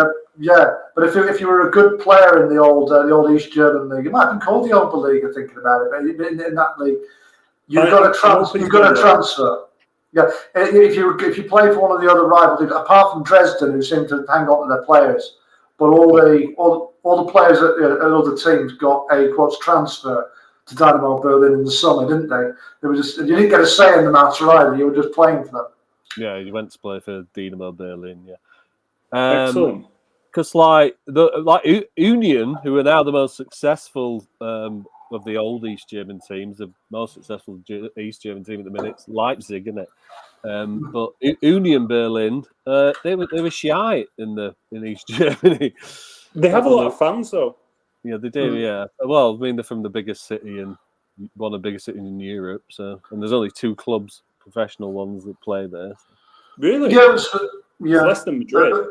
But if you were a good player in the old East German league, it might have been called the Oberliga. Thinking about it, but in that league, you've got to transfer. Yeah, if you play for one of the other rival teams, apart from Dresden, who seem to hang on to their players, but all the players at other teams got a transfer to Dynamo Berlin in the summer, didn't they? They were just, you didn't get a say in the matter either. You were just playing for them. Yeah, you went to play for Dynamo Berlin. Yeah. Excellent. Because Union, who are now the most successful of the old East German teams, the most successful East German team at the minute, it's Leipzig, isn't it? But Union Berlin, they were shy in East Germany. They have a lot of fans, though. Yeah, they do. Yeah. Well, I mean, they're from the biggest city and one of the biggest cities in Europe. So, and there's only 2 clubs, professional ones, that play there. So. Really? Yeah, It's less than Madrid.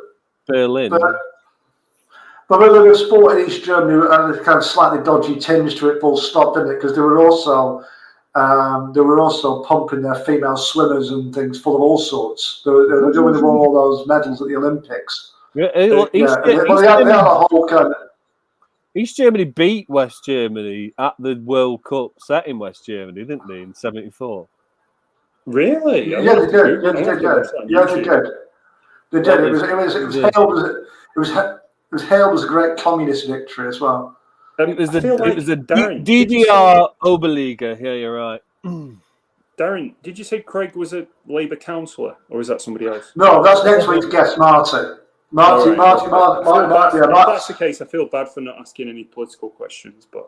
Berlin. But when the sport in East Germany had a kind of slightly dodgy tinge to it, full stop, didn't it? Because they were also pumping their female swimmers and things full of all sorts. They were doing all those medals at the Olympics. They had a whole kind of. East Germany beat West Germany at the World Cup set in West Germany, didn't they, in '74? Really? Yeah, they did. They did. They did. It was hailed as a great communist victory as well. It was the DDR Oberliga. Yeah, you're right. Darren, did you say Craig was a Labour councillor, or is that somebody else? No, that's next week's guest, Marty. Marty. If that's the case, I feel bad for not asking any political questions, but.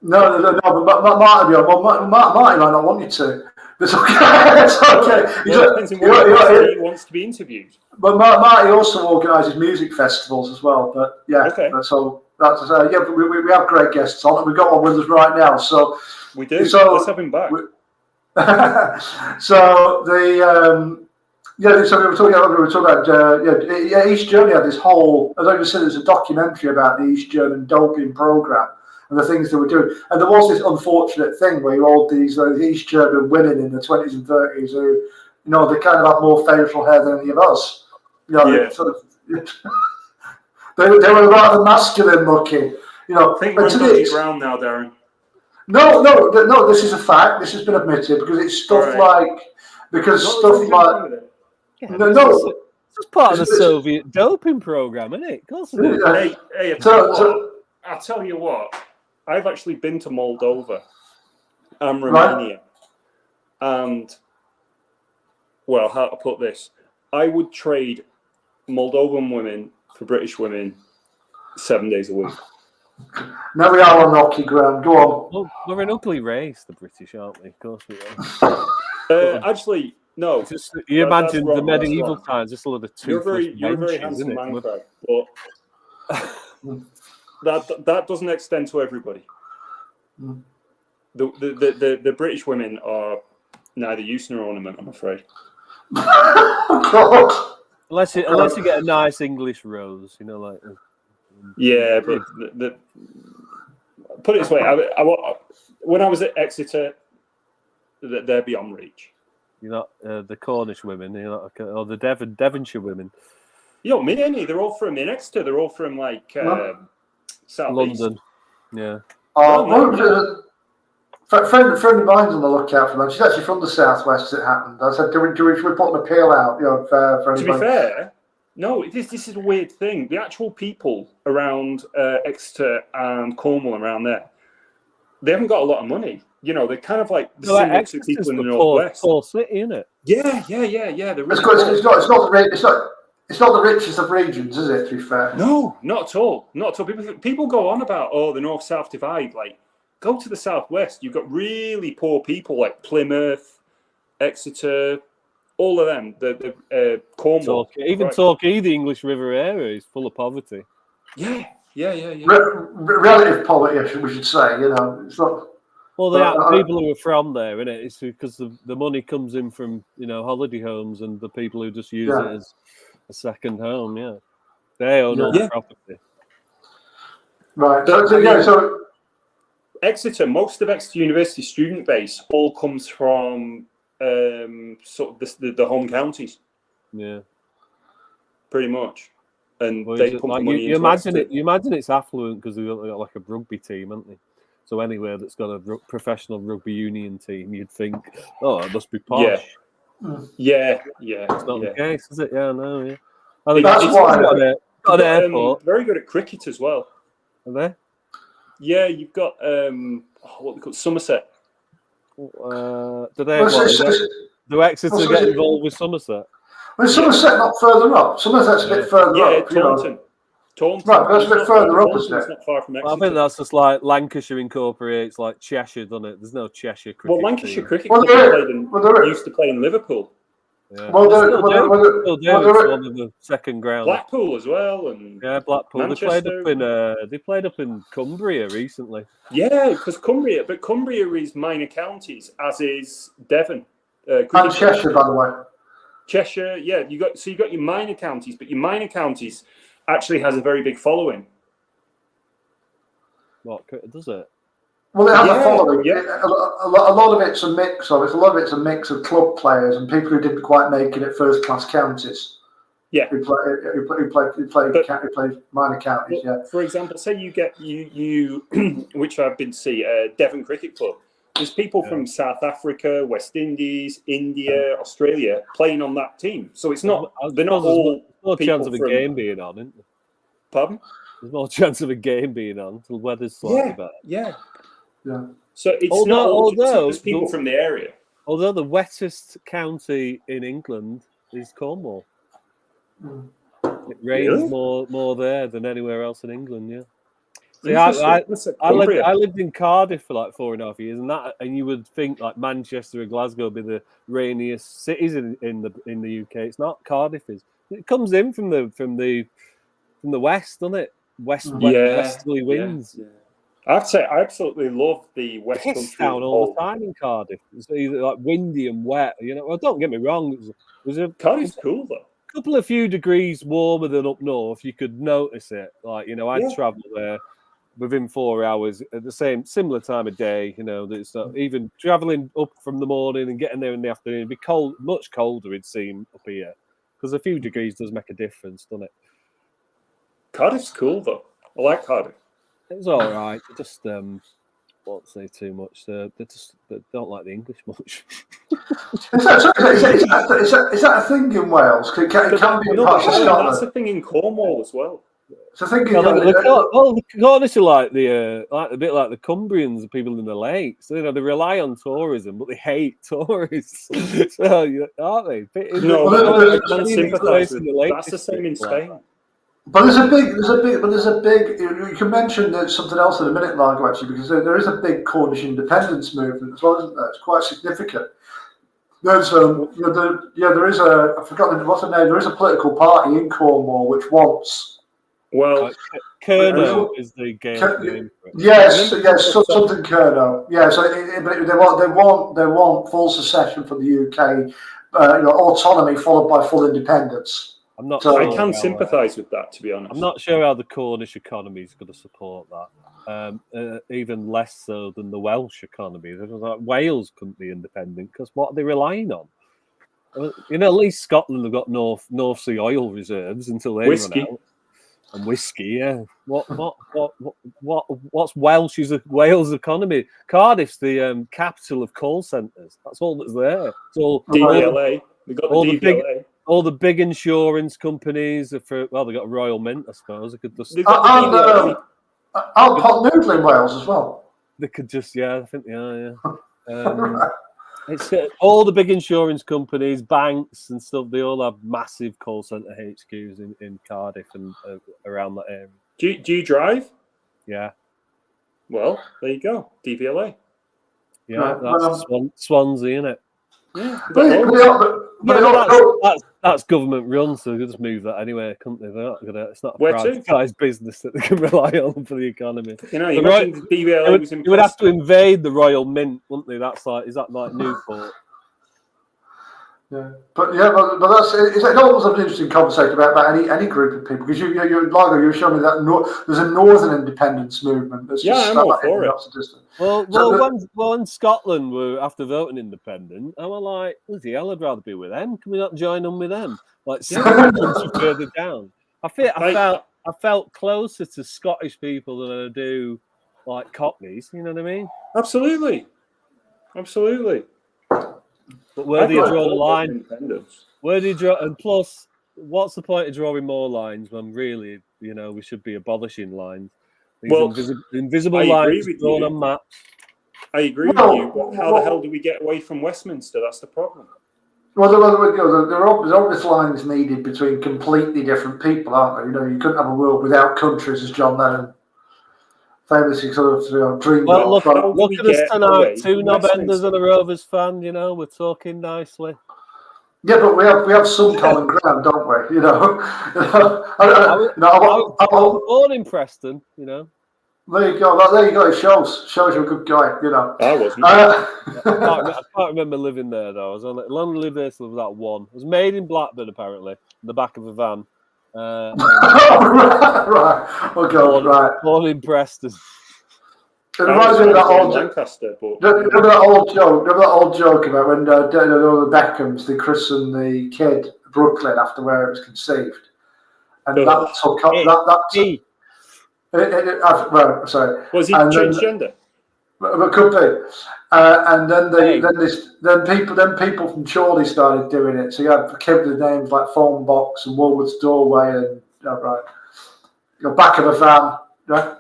No, but Marty might not want you to. It's okay. It's okay. Well, it depends on what he wants to be interviewed. But Marty also organises music festivals as well. But yeah, okay. So that's we have great guests on, and we've got one with us right now. So we do. So let's have him back. So so we were talking about East Germany had this whole. As I said, there's a documentary about the East German doping program and the things they were doing. And there was this unfortunate thing where you all these East German women in the 20s and 30s who, they kind of have more facial hair than any of us. They were rather masculine looking. I think we're on dodgy ground now, Darren. No, this is a fact. This has been admitted because it's stuff it's part of the Soviet doping program, isn't it? Of course it is. Hey, I'll tell you what. I've actually been to Moldova and Romania, and how to put this? I would trade Moldovan women for British women 7 days a week. Now we are on rocky ground. Go on. Well, we're an ugly race, the British, aren't we? Of course we are. Actually, no. You imagine the medieval times, just a lot of toothless You're a very handsome man, Craig, but that doesn't extend to everybody. The British women are neither use nor ornament, I'm afraid. Unless you get a nice English rose, like. Yeah, but put it this way: when I was at Exeter, they're beyond reach. You're not the Cornish women, or the Devonshire women. You know, many. They're all from Exeter. They're all from South London. East. Yeah. Friend of mine's on the lookout for that. She's actually from the southwest. As it happened. I said, "Should we put an appeal out?" For anybody. To be fair, no. This is a weird thing. The actual people around Exeter and Cornwall around there, they haven't got a lot of money. They're kind of like the similar to people in the northwest. Poor city, isn't it? Yeah. It's not the richest of regions, is it? To be fair, no, not at all. Not at all. People go on about the north-south divide. Like, go to the southwest. You've got really poor people like Plymouth, Exeter, all of them. The Cornwall, Torquay, the English River area is full of poverty. Yeah. Relative poverty, we should say. It's not. Well, they are people who are from there, isn't it? It's because the money comes in from holiday homes and the people who just use it as a second home. Yeah, they own all the property. Right. So Exeter, most of Exeter University student base all comes from sort of the home counties. Yeah, pretty much. And they pump money you into imagine Exeter. it. You imagine it's affluent because they've got like a rugby team, haven't they? So anywhere that's got a professional rugby union team, you'd think, it must be posh. Yeah. It's not the case, is it? Yeah, no, yeah. That's why got an airport. Very good at cricket as well. Are they? Yeah, you've got what they call Somerset. Do they? Well, Do Exeter get involved with Somerset? Well, Somerset not further up. Somerset's a bit further up. Taunton. Taunton. Right, but that's a bit further up, isn't it? It's not far from Exeter. Well, I think that's just like Lancashire incorporates like Cheshire, doesn't it? There's no Cheshire cricket. Well, Lancashire team. Cricket Club used to play in Liverpool. Yeah. Well, It's one of the second ground. Blackpool as well, and Blackpool. Manchester. They played up in Cumbria recently. Yeah, because Cumbria is minor counties, as is Devon. And Cheshire, by the way. Cheshire, yeah. You got your minor counties, but your minor counties actually has a very big following. What does it? Well, it has a following. Yeah. A lot of it's a mix of it. A lot of it's a mix of club players and people who didn't quite make it at first class counties. Yeah. Who play minor counties. Yeah. For example, say you get you which I've been to see, Devon Cricket Club. There's people from South Africa, West Indies, India, Australia playing on that team. So it's not. They're not all. There's more chance of a game being on, isn't there? Pardon? There's more chance of a game being on. The weather's slightly better. Yeah. So it's not all just people from the area. Although the wettest county in England is Cornwall. It rains more there than anywhere else in England. Yeah. See, I lived in Cardiff for like 4.5 years, and you would think like Manchester or Glasgow would be the rainiest cities in the UK. It's not. Cardiff is. It comes in from the west, doesn't it? Westerly winds. Yeah. I have to say, I absolutely love the West Country. It's down all the time in Cardiff. It's either like windy and wet. Well, don't get me wrong. Cardiff's cool though. A few degrees warmer than up north. You could notice it. Like I'd travel there within 4 hours at the similar time of day. It's not even traveling up from the morning and getting there in the afternoon. It'd be cold, much colder. It'd seem up here because a few degrees does make a difference, doesn't it? Cardiff's cool though. I like Cardiff. It's all right. Just won't say too much. They don't like the English much. Is that a thing in Wales? It can be in parts of Scotland. That's a thing in Cornwall as well. It's a thing in the Cornish are like a bit like the Cumbrians, the people in the lakes. They rely on tourism, but they hate tourists. So aren't they? No, I can't sympathise with that. That's the same in Spain. But there's a big. You can mention there's something else in a minute, Margo, actually, because there is a big Cornish independence movement as well, isn't there? It's quite significant. There's there is a. I forgot what's the name. There is a political party in Cornwall which wants. Well, Kerno is the Gaelic name for it. Yes, something Kerno. Yeah, so they want full secession from the UK, autonomy followed by full independence. I can sympathise with that, to be honest. I'm not sure how the Cornish economy is going to support that. Even less so than the Welsh economy. Like Wales couldn't be independent because what are they relying on? At least Scotland have got North Sea oil reserves until they run out. And whiskey, yeah. What's Wales' economy? Cardiff's the capital of call centres. That's all that's there. It's all DVLA. We got the DVLA. All the big insurance companies they got Royal Mint, I suppose. They could just Alpot Noodle in Wales as well. They could just, I think, It's all the big insurance companies, banks, and stuff. They all have massive call centre HQs in Cardiff and around that area. Do you drive? Yeah. Well, there you go. DVLA. Yeah, that's Swansea, isn't it? Yeah. That's government run, so they could just move that anyway, couldn't they? It's not a privatised business that they can rely on for the economy. DVLA was you would have to invade the Royal Mint, wouldn't they? Is that like Newport? Yeah, but that's it's always an interesting conversation about any group of people because you're showing me that there's a northern independence movement that's I'm all for it. When Scotland were after voting independent, I was like, bloody hell, I'd rather be with them. Can we not join them with them? Like further down. I felt closer to Scottish people than I do like Cockneys. You know what I mean? Absolutely. But where do you draw the line? Where do you draw? And plus, what's the point of drawing more lines when really, we should be abolishing lines? These Well, invisible I agree lines with drawn you. on maps. I agree with you, but how the hell do we get away from Westminster? That's the problem. Well, there are obvious lines needed between completely different people, aren't there? You know, you couldn't have a world without countries, as John Lennon famously sort of dreamed Well, of. look at us tonight. away 2 from knob-enders Westminster? and a Rovers fan. You know, we're talking nicely. Yeah, but we have some common ground, don't we? You know, I was born in Preston. You know. there you go. There you go. It shows you're a good guy. You know. I wasn't. I can't remember living there though. I only lived there till about 1. I was made in Blackburn apparently, in the back of a van. Right. Oh God. Right. Born in Preston. It reminds me of that old Lancaster, but remember that old joke. Remember that old joke about when the Beckhams they christened the kid Brooklyn after where it was conceived, and that took up well, sorry. Was he transgender? It could be. And then people from Chorley started doing it. So you had kids with names like Phone Box and Woolworth's Doorway and back of a van. Right?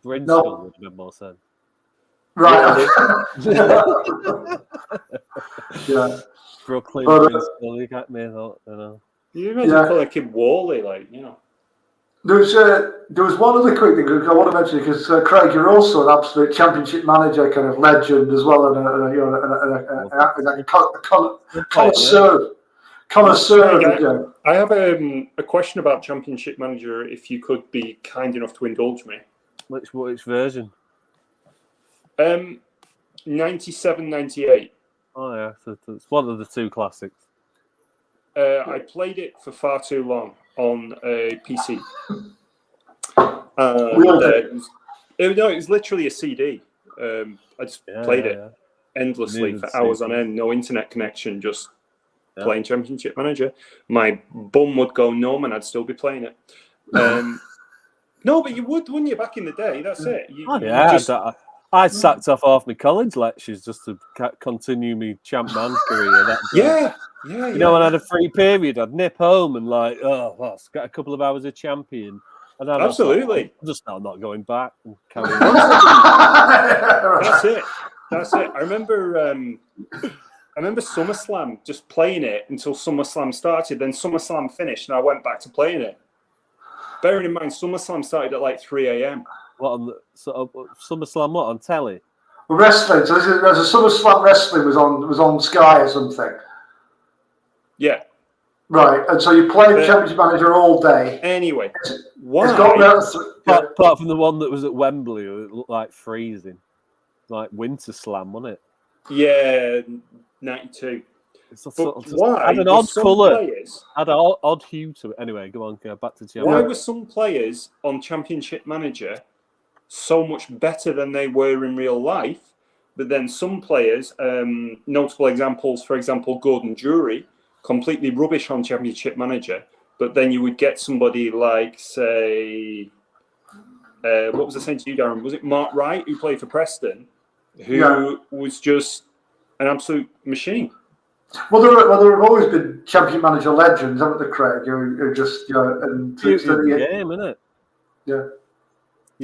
Brindstone would have been more sense. Right. Yeah. Brooklyn, Brindstone, you got me. I know. You imagine calling a kid Wally, like, you know. There was one other quick thing I want to mention because Craig, you're also an absolute championship manager, kind of legend as well, and a connoisseur. I have a question about Championship Manager. If you could be kind enough to indulge me. Which version? 97, 98. Oh yeah, so it's one of the 2 classics. I played it for far too long on a PC. It was literally a CD. I just played it endlessly for hours on end. No internet connection, just playing Championship Manager. My bum would go numb and I'd still be playing it. No, but you would, wouldn't you, back in the day? That's it. I sacked off half my college lectures just to continue my champ man's career. You know, when I had a free period, I'd nip home and get a couple of hours of champion. And then absolutely. I'm not going back. And carry on. That's it. I remember SummerSlam, just playing it until SummerSlam started. Then SummerSlam finished, and I went back to playing it. Bearing in mind, SummerSlam started at like 3 a.m. What on SummerSlam? What on telly? Wrestling. So there's a SummerSlam wrestling was on Sky or something. Yeah. Right, and so you played Championship Manager all day. Anyway, why? Apart from the one that was at Wembley, it looked like freezing, like Winter Slam, wasn't it? Yeah, 92. Why? Had an odd colour. Had an odd hue to it. Anyway, go on, go back to Championship. Why were some players on Championship Manager so much better than they were in real life? But then some players, notable examples, for example, Gordon Drury, completely rubbish on Championship Manager. But then you would get somebody like, say, what was I saying to you, Darren? Was it Mark Wright, who played for Preston, who was just an absolute machine? Well, there have always been Championship Manager legends, haven't there, Craig? Who just, and game, isn't it? Yeah.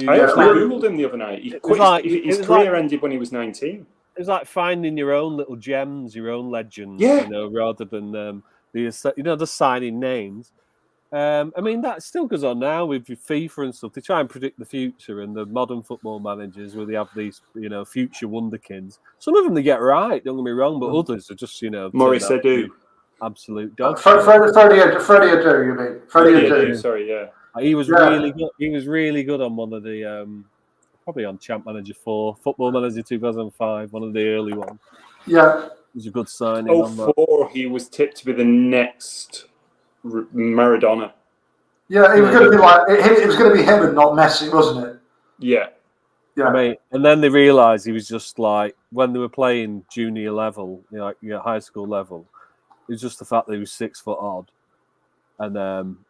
I actually Googled him the other night. His career ended when he was 19. It was like finding your own little gems, your own legends, rather than the signing names. I mean, that still goes on now with FIFA and stuff. They try and predict the future, and the modern football managers where they have these, future wonder kids. Some of them they get right, don't get me wrong, but others are just, Maurice Edu. Absolute dog. Freddie Adu, you mean? Freddie Adu. Sorry, yeah. He was really good. He was really good on one of the, probably on Champ Manager 4, Football Manager 2005, one of the early ones. Yeah. It was a good signing. 04, he was tipped to be the next Maradona. Yeah, it was going to be it was going to be him and not Messi, wasn't it? Yeah. I mean, and then they realised he was just like, when they were playing junior level, high school level, it was just the fact that he was 6 foot odd and,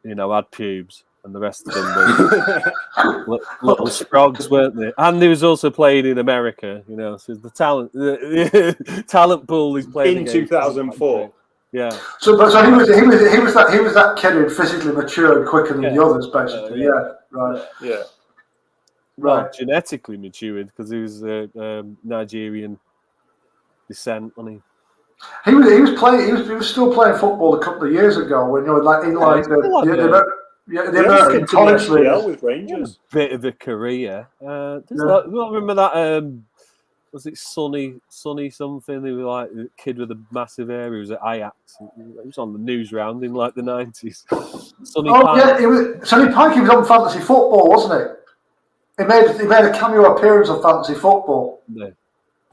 had pubes, and the rest of them were little sprogs, weren't they? And he was also playing in America, so the talent pool he's playing in 2004. Yeah. So he was that kid who physically matured quicker than the others, basically. Yeah. Right. Yeah. well, Right. genetically matured because he was Nigerian descent, wasn't he? He was still playing football a couple of years ago when like in like the He had a American stint in the college SPL leagues. with He had a Rangers. bit of a career. Yeah. Remember that? Was it Sonny something? He was like a kid with a massive hair. He was at Ajax. He was on the news round in like the 90s. Sonny Oh Pike. yeah, Sonny Pike. He was on fantasy football, wasn't he? He made a cameo appearance on fantasy football. No.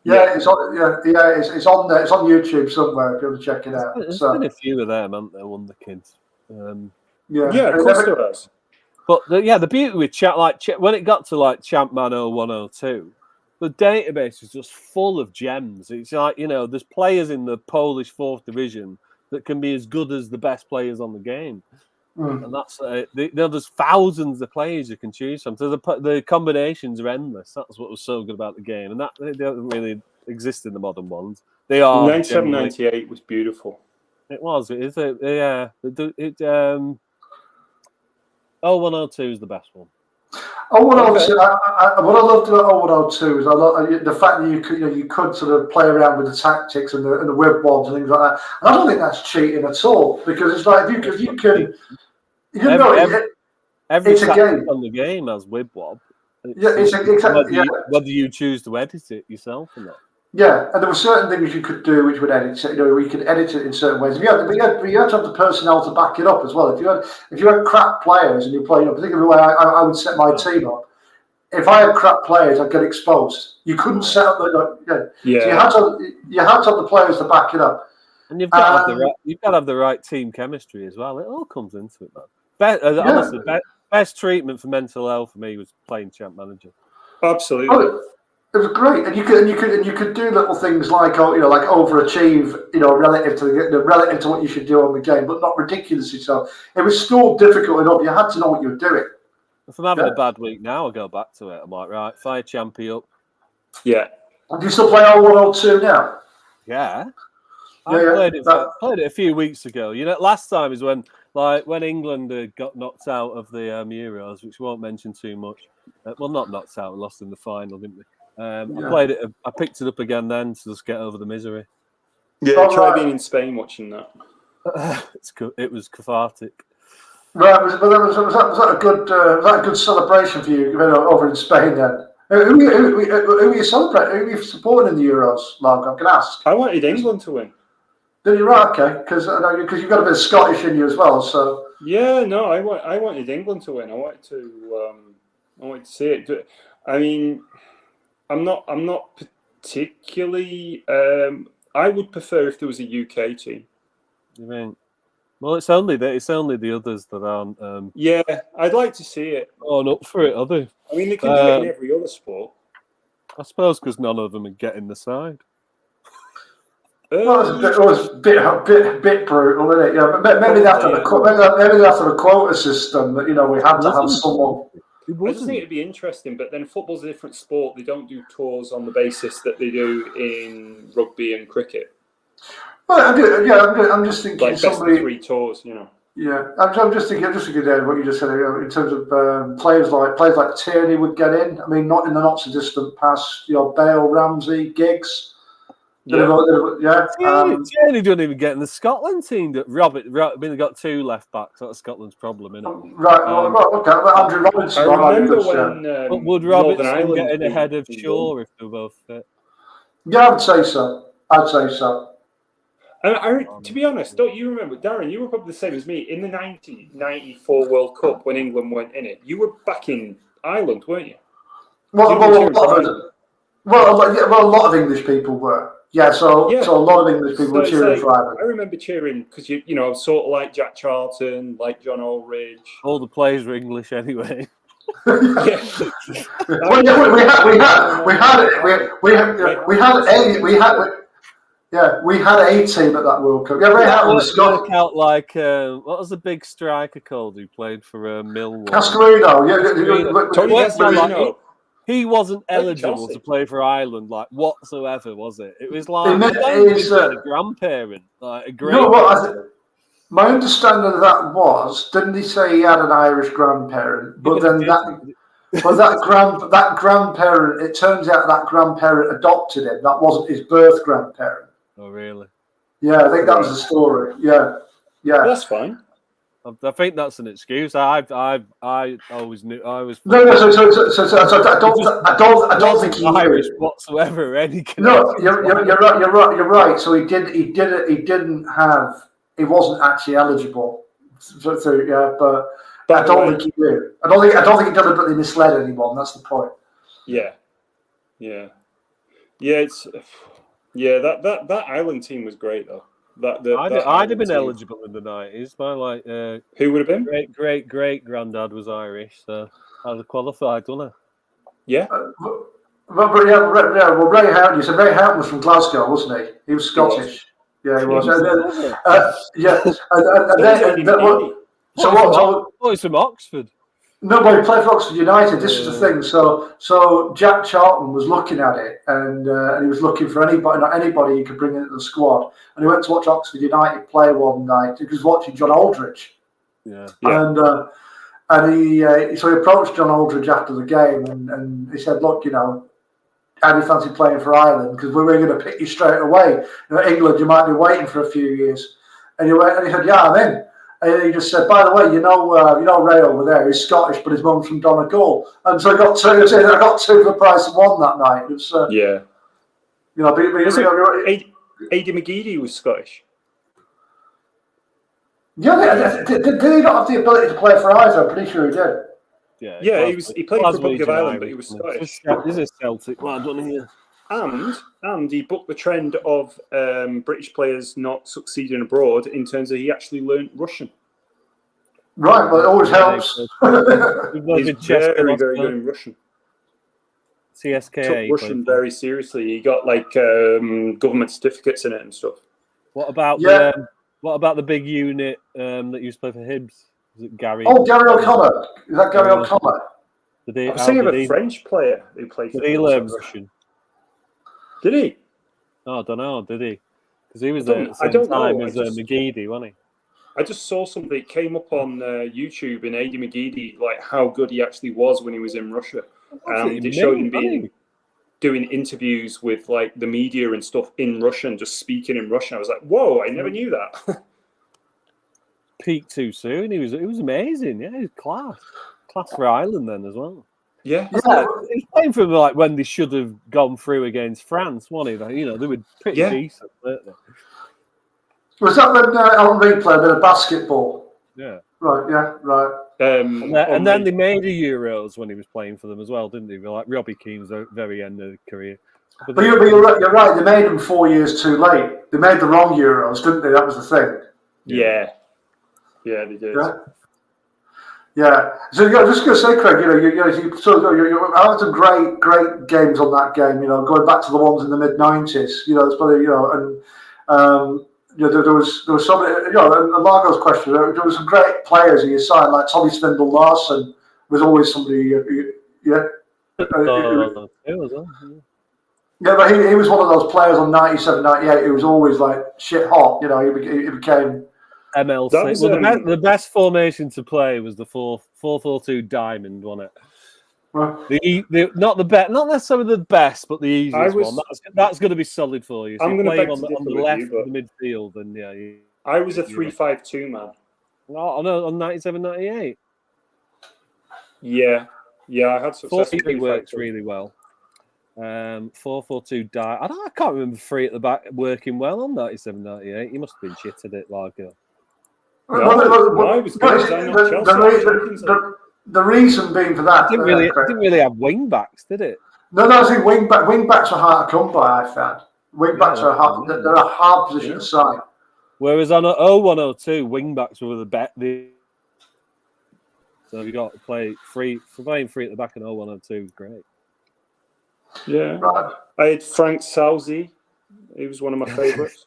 Yeah, it's on. It's on there. It's on YouTube somewhere if you want to check it out. There's been a few of them, haven't there, Wonder Kids? Yeah, of course there has. But the beauty with when it got to like Champman 0102, the database is just full of gems. It's like, there's players in the Polish 4th division that can be as good as the best players on the game. And that's there's thousands of players you can choose from. So the combinations are endless. That's what was so good about the game, and that they don't really exist in the modern ones. They are 97-98 was beautiful. It was. It is. Yeah. 0102 is the best one. 0102. What I loved about 0102 is the fact that you could sort of play around with the tactics and the whip wobs and things like that. And I don't think that's cheating at all because it's like if you can. Every it's a game. on the game has Wibwob. Exactly. Whether you choose to edit it yourself or not. Yeah, and there were certain things you could do which would edit it. We could edit it in certain ways. But you had to have the personnel to back it up as well. If you had crap players and you play, particularly the way I would set my team up. If I had crap players, I'd get exposed. You couldn't set up So you had to have the players to back it up. And you've got to have the right team chemistry as well. It all comes into it, man. Honestly, best treatment for mental health for me was playing Champ Manager. Absolutely. It was great, and you could do little things like like overachieve, relative to what you should do on the game, but not ridiculously so. It was still difficult enough. You had to know what you were doing. If I'm having a bad week now, I go back to it. I'm like, right, fire Champy up. Yeah. Do you still play 0102 now? Yeah. Played it a few weeks ago. Last time is when England got knocked out of the Euros, which we won't mention too much. Well, not knocked out, we lost in the final, didn't we? I played it. I picked it up again then to just get over the misery. Yeah, try being in Spain watching that. It was cathartic. Right, was that a good celebration for you over in Spain then? Who were you celebrating? Who were you supporting in the Euros, Mark? I can ask. I wanted England to win. Did you? Right, okay, because you've got a bit of Scottish in you as well, so. Yeah, no, I wanted England to win. I wanted to see it. I mean, I'm not particularly. I would prefer if there was a UK team. You mean? Well, it's only the others that aren't. Yeah, I'd like to see it. Oh, up for it, are they? I mean, they can do it in every other sport. I suppose because none of them are getting the side. Well, it was a bit brutal, isn't it? Yeah, but maybe after the quota system that we had to have someone. I just think it'd be interesting, but then football's a different sport. They don't do tours on the basis that they do in rugby and cricket. Well, I'm just thinking like best of 3 tours, Yeah, I'm just thinking what you just said in terms of players like Tierney would get in. I mean, not in the not so distant past. Bale, Ramsey, Giggs. Tierney don't even get in the Scotland team. That Robert got 2 left backs. That's Scotland's problem, isn't it? Right. Okay. Andrew Robinson. I remember when. But would Robertson get in ahead of Shaw if they were both fit? Yeah, I'd say so. To be honest, don't you remember, Darren? You were probably the same as me in the 1994 World Cup when England weren't in it. You were back in Ireland, weren't you? Well, a lot of English people were. Yeah, so a lot of English people were cheering for Ireland. I remember cheering because I was sort of like Jack Charlton, like John Ulrich. All the players were English anyway. We had a team at that World Cup. Yeah, work out like what was the big striker called who played for Millwall? Cascarino. Tony Cascarino. He wasn't eligible to play for Ireland, like whatsoever, was it? It was like a grandparent, like a great. My understanding of that was, didn't he say he had an Irish grandparent? But then But that grandparent, it turns out that grandparent adopted him. That wasn't his birth grandparent. Oh, really? Yeah, I think that was the story. Yeah. That's fine. I think that's an excuse. I always knew. I was No. So I don't think he Irish knew. whatsoever. Any No, you're right. You're right. So he wasn't actually eligible. So yeah, but I don't think he knew. I don't think he deliberately misled anyone. That's the point. Yeah. It's that Ireland team was great though. I'd have been eligible in the 90s. My who would have been? Great granddad was Irish, so I'd have qualified, wouldn't I? Yeah. Well, Ray Houghton. You said Ray Houghton was from Glasgow, wasn't he? He was Scottish. Yeah, he was. He's from Oxford. No, but he played for Oxford United. This is the thing. So Jack Charlton was looking at it, and he was looking for anybody he could bring into the squad. And he went to watch Oxford United play one night. He was watching John Aldridge. Yeah. And he approached John Aldridge after the game, and he said, "Look, how do you fancy playing for Ireland? Because we're going to pick you straight away. England, you might be waiting for a few years." And he said, "Yeah, I'm in." And he just said, "By the way, Ray over there, he's Scottish, but his mum's from Donegal." And so I got two for the price of one that night. It was, Aidy McGeady was Scottish. Yeah, did he not have the ability to play for either? I'm pretty sure he did. Yeah, he played for Republic of Ireland, but he was Scottish. This is Celtic lad on here. And he bucked the trend of British players not succeeding abroad in terms of he actually learned Russian. Right, but it always helps. He's very, very good in Russian. CSKA. Took Russian very seriously. He got government certificates in it and stuff. What about the big unit that used to play for Hibs? Is it Gary? Oh, Gary O'Connor. Is that Gary O'Connor? I was thinking of a French player who played for Did he learn Russian? Did he? Oh, I don't know. Did he? Because he was there at the same time as McGeady, wasn't he? I just saw something that came up on YouTube in Aidy McGeady, like how good he actually was when he was in Russia. It showed him doing interviews with the media and stuff in Russian, just speaking in Russian. I was like, whoa, I never knew that. Peaked too soon. It was amazing. Yeah, he was class for Ireland then as well. Yeah. He's playing for when they should have gone through against France, wasn't he? They were pretty decent, weren't they? Was that when Henry played a bit of basketball? Yeah. Right. Yeah. Right. And then they made the Euros when he was playing for them as well, didn't they? Like Robbie Keane's at the very end of the career. But you're right. They made them 4 years too late. They made the wrong Euros, didn't they? That was the thing. Yeah. Yeah, they did. Yeah. So I was just going to say, Craig, you had some great games on that game. Going back to the ones in the mid-90s. It's probably there was so many. And Margot's question. There was some great players in your side, like Tommy Svindle Larson was always somebody. Yeah, but he was one of those players on 97, 98 who was always shit hot. He became. MLC. The best formation to play was the 4-4-2 diamond, wasn't it? Well, not necessarily the best, but the easiest one. That's going to be solid for you. So I'm going to beg to on the left of the midfield, and I was a 3-5-2 man. No, on 97, 98. Yeah, I had success. 4-3 works really well. 4-4-2 I can't remember 3 at the back working well on 97, 98. You must have been shit at it, Largo. I was good. The reason being for that, it didn't really have wing backs, did it? No, I think wing backs are hard to come by. I found wing backs are hard. They're a hard position to sign. Whereas on 0102, wing backs were the bet. So you got to play free for playing free at the back in 0102. Great. Yeah, right. I had Frank Sousie. He was one of my favourites.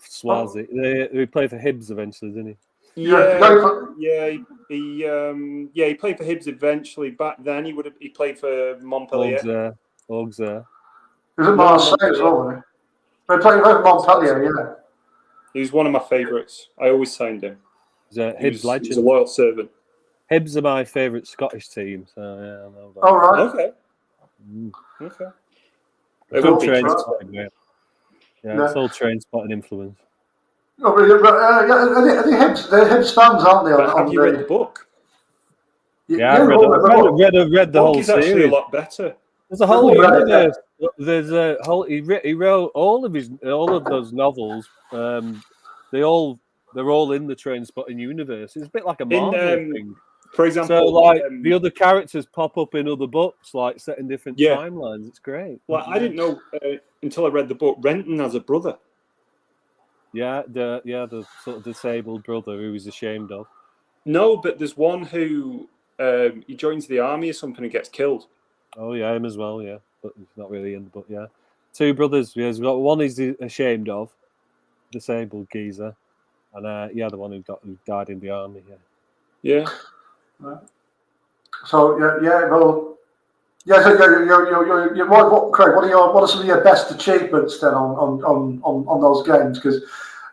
Swazi. He played for Hibs eventually, didn't he? He played for Hibs eventually. Back then, he played for Montpellier. Auxerre. He was at Marseille as well, wasn't he? He played for Montpellier, yeah. He was one of my favourites. I always signed him. He's a Hibs legend. He's a loyal servant. Hibs are my favourite Scottish team. So yeah, I know that. All right. Okay. Mm. Okay. It's It all would be train interesting. spotting, yeah, it's all train spotting influence. Oh, really? The Hibs fans, aren't they? But have you read the book? Yeah, I've read the whole Book is actually a series. lot better. There's a whole We've all read it, universe. There's a whole. He wrote all of those novels. They're all in the train spotting universe. It's a bit like a Marvel thing. For example, So, like the other characters pop up in other books, like set in different timelines. It's great. Well, I didn't know until I read the book. Renton has a brother. Yeah, the sort of disabled brother who he's ashamed of. No, but there's one who he joins the army or something and gets killed. Oh yeah, him as well. Yeah, but he's not really in the book. Yeah, two brothers. Yeah, he's got one he's ashamed of, disabled geezer, and the one who died in the army. Yeah. So well, yeah. So Craig, what are some of your best achievements then on those games? Because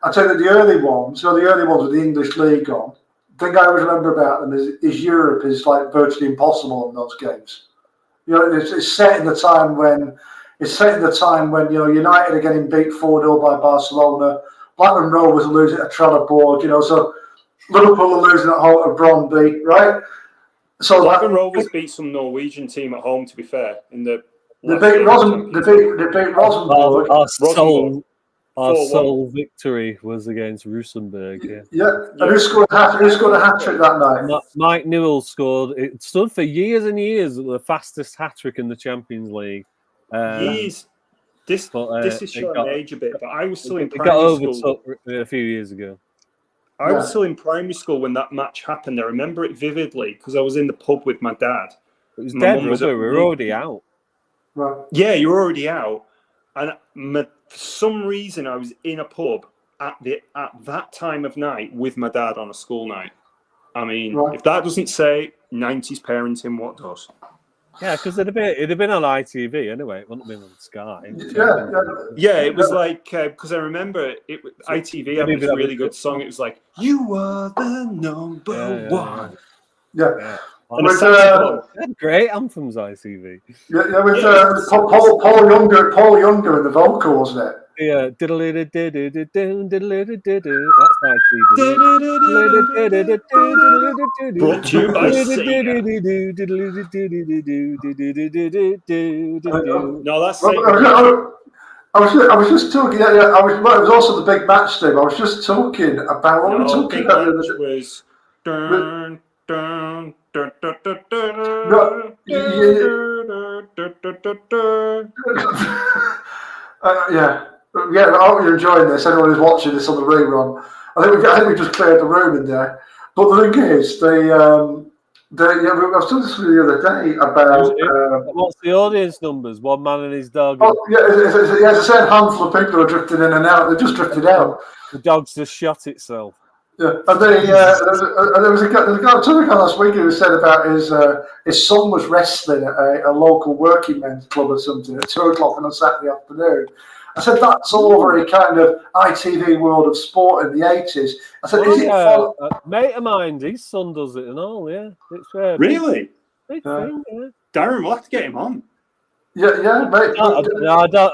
I tell you the early ones with the English League on. The thing I always remember about them is Europe is like virtually impossible in those games. You know, it's set in the time when United are getting beat 4-0 by Barcelona. Blackburn Rovers are losing at Trelleborg. So Liverpool are losing at home to Brøndby, right? So Blackburn Rovers beat some Norwegian team at home. To be fair, in the they beat Rosenborg. Our sole victory was against Rosenborg. Yeah. And who scored a hat trick that night? Mike Newell scored. It stood for years and years the fastest hat trick in the Champions League. Years. This is showing my age a bit, but I was still in primary school. It got overtook a few years ago. I was still in primary school when that match happened. I remember it vividly because I was in the pub with my dad. It was dead rubber. We were already out. Right. Yeah, you were already out. And for some reason, I was in a pub at that time of night with my dad on a school night. I mean, if that doesn't say 90s parenting, what does? Yeah, because it'd have been on ITV anyway. It wouldn't have been on Sky. Yeah, it was like because I remember ITV had this really good song. It was like "You Are the Number One." Yeah. And it's great anthems, ITV. Yeah, with Paul Younger in the vocal, wasn't it? Yeah, that's ITV. Brought to you by Sega. No, that's Sega. I was just talking. It was also the big match thing. I was just talking about what we were talking about. The match was. I hope you're enjoying this. Anyone who's watching this on the rerun, I think we just cleared the room in there. But the thing is, I was talking to the other day about what's the audience numbers? One man and his dog. Oh yeah, it's the same handful of people who are drifting in and out. They just drifted out. The dog's just shot itself. Yeah, and there was a guy last week who said about his son was wrestling at a local working men's club or something at 2:00 on a Saturday afternoon. I said that's all very kind of ITV world of sport in the 80s. I said, is it fun? A mate of mine, his son does it and all. Yeah, it's really big thing. Yeah. Darren, we'll have to get him on. Yeah, mate. I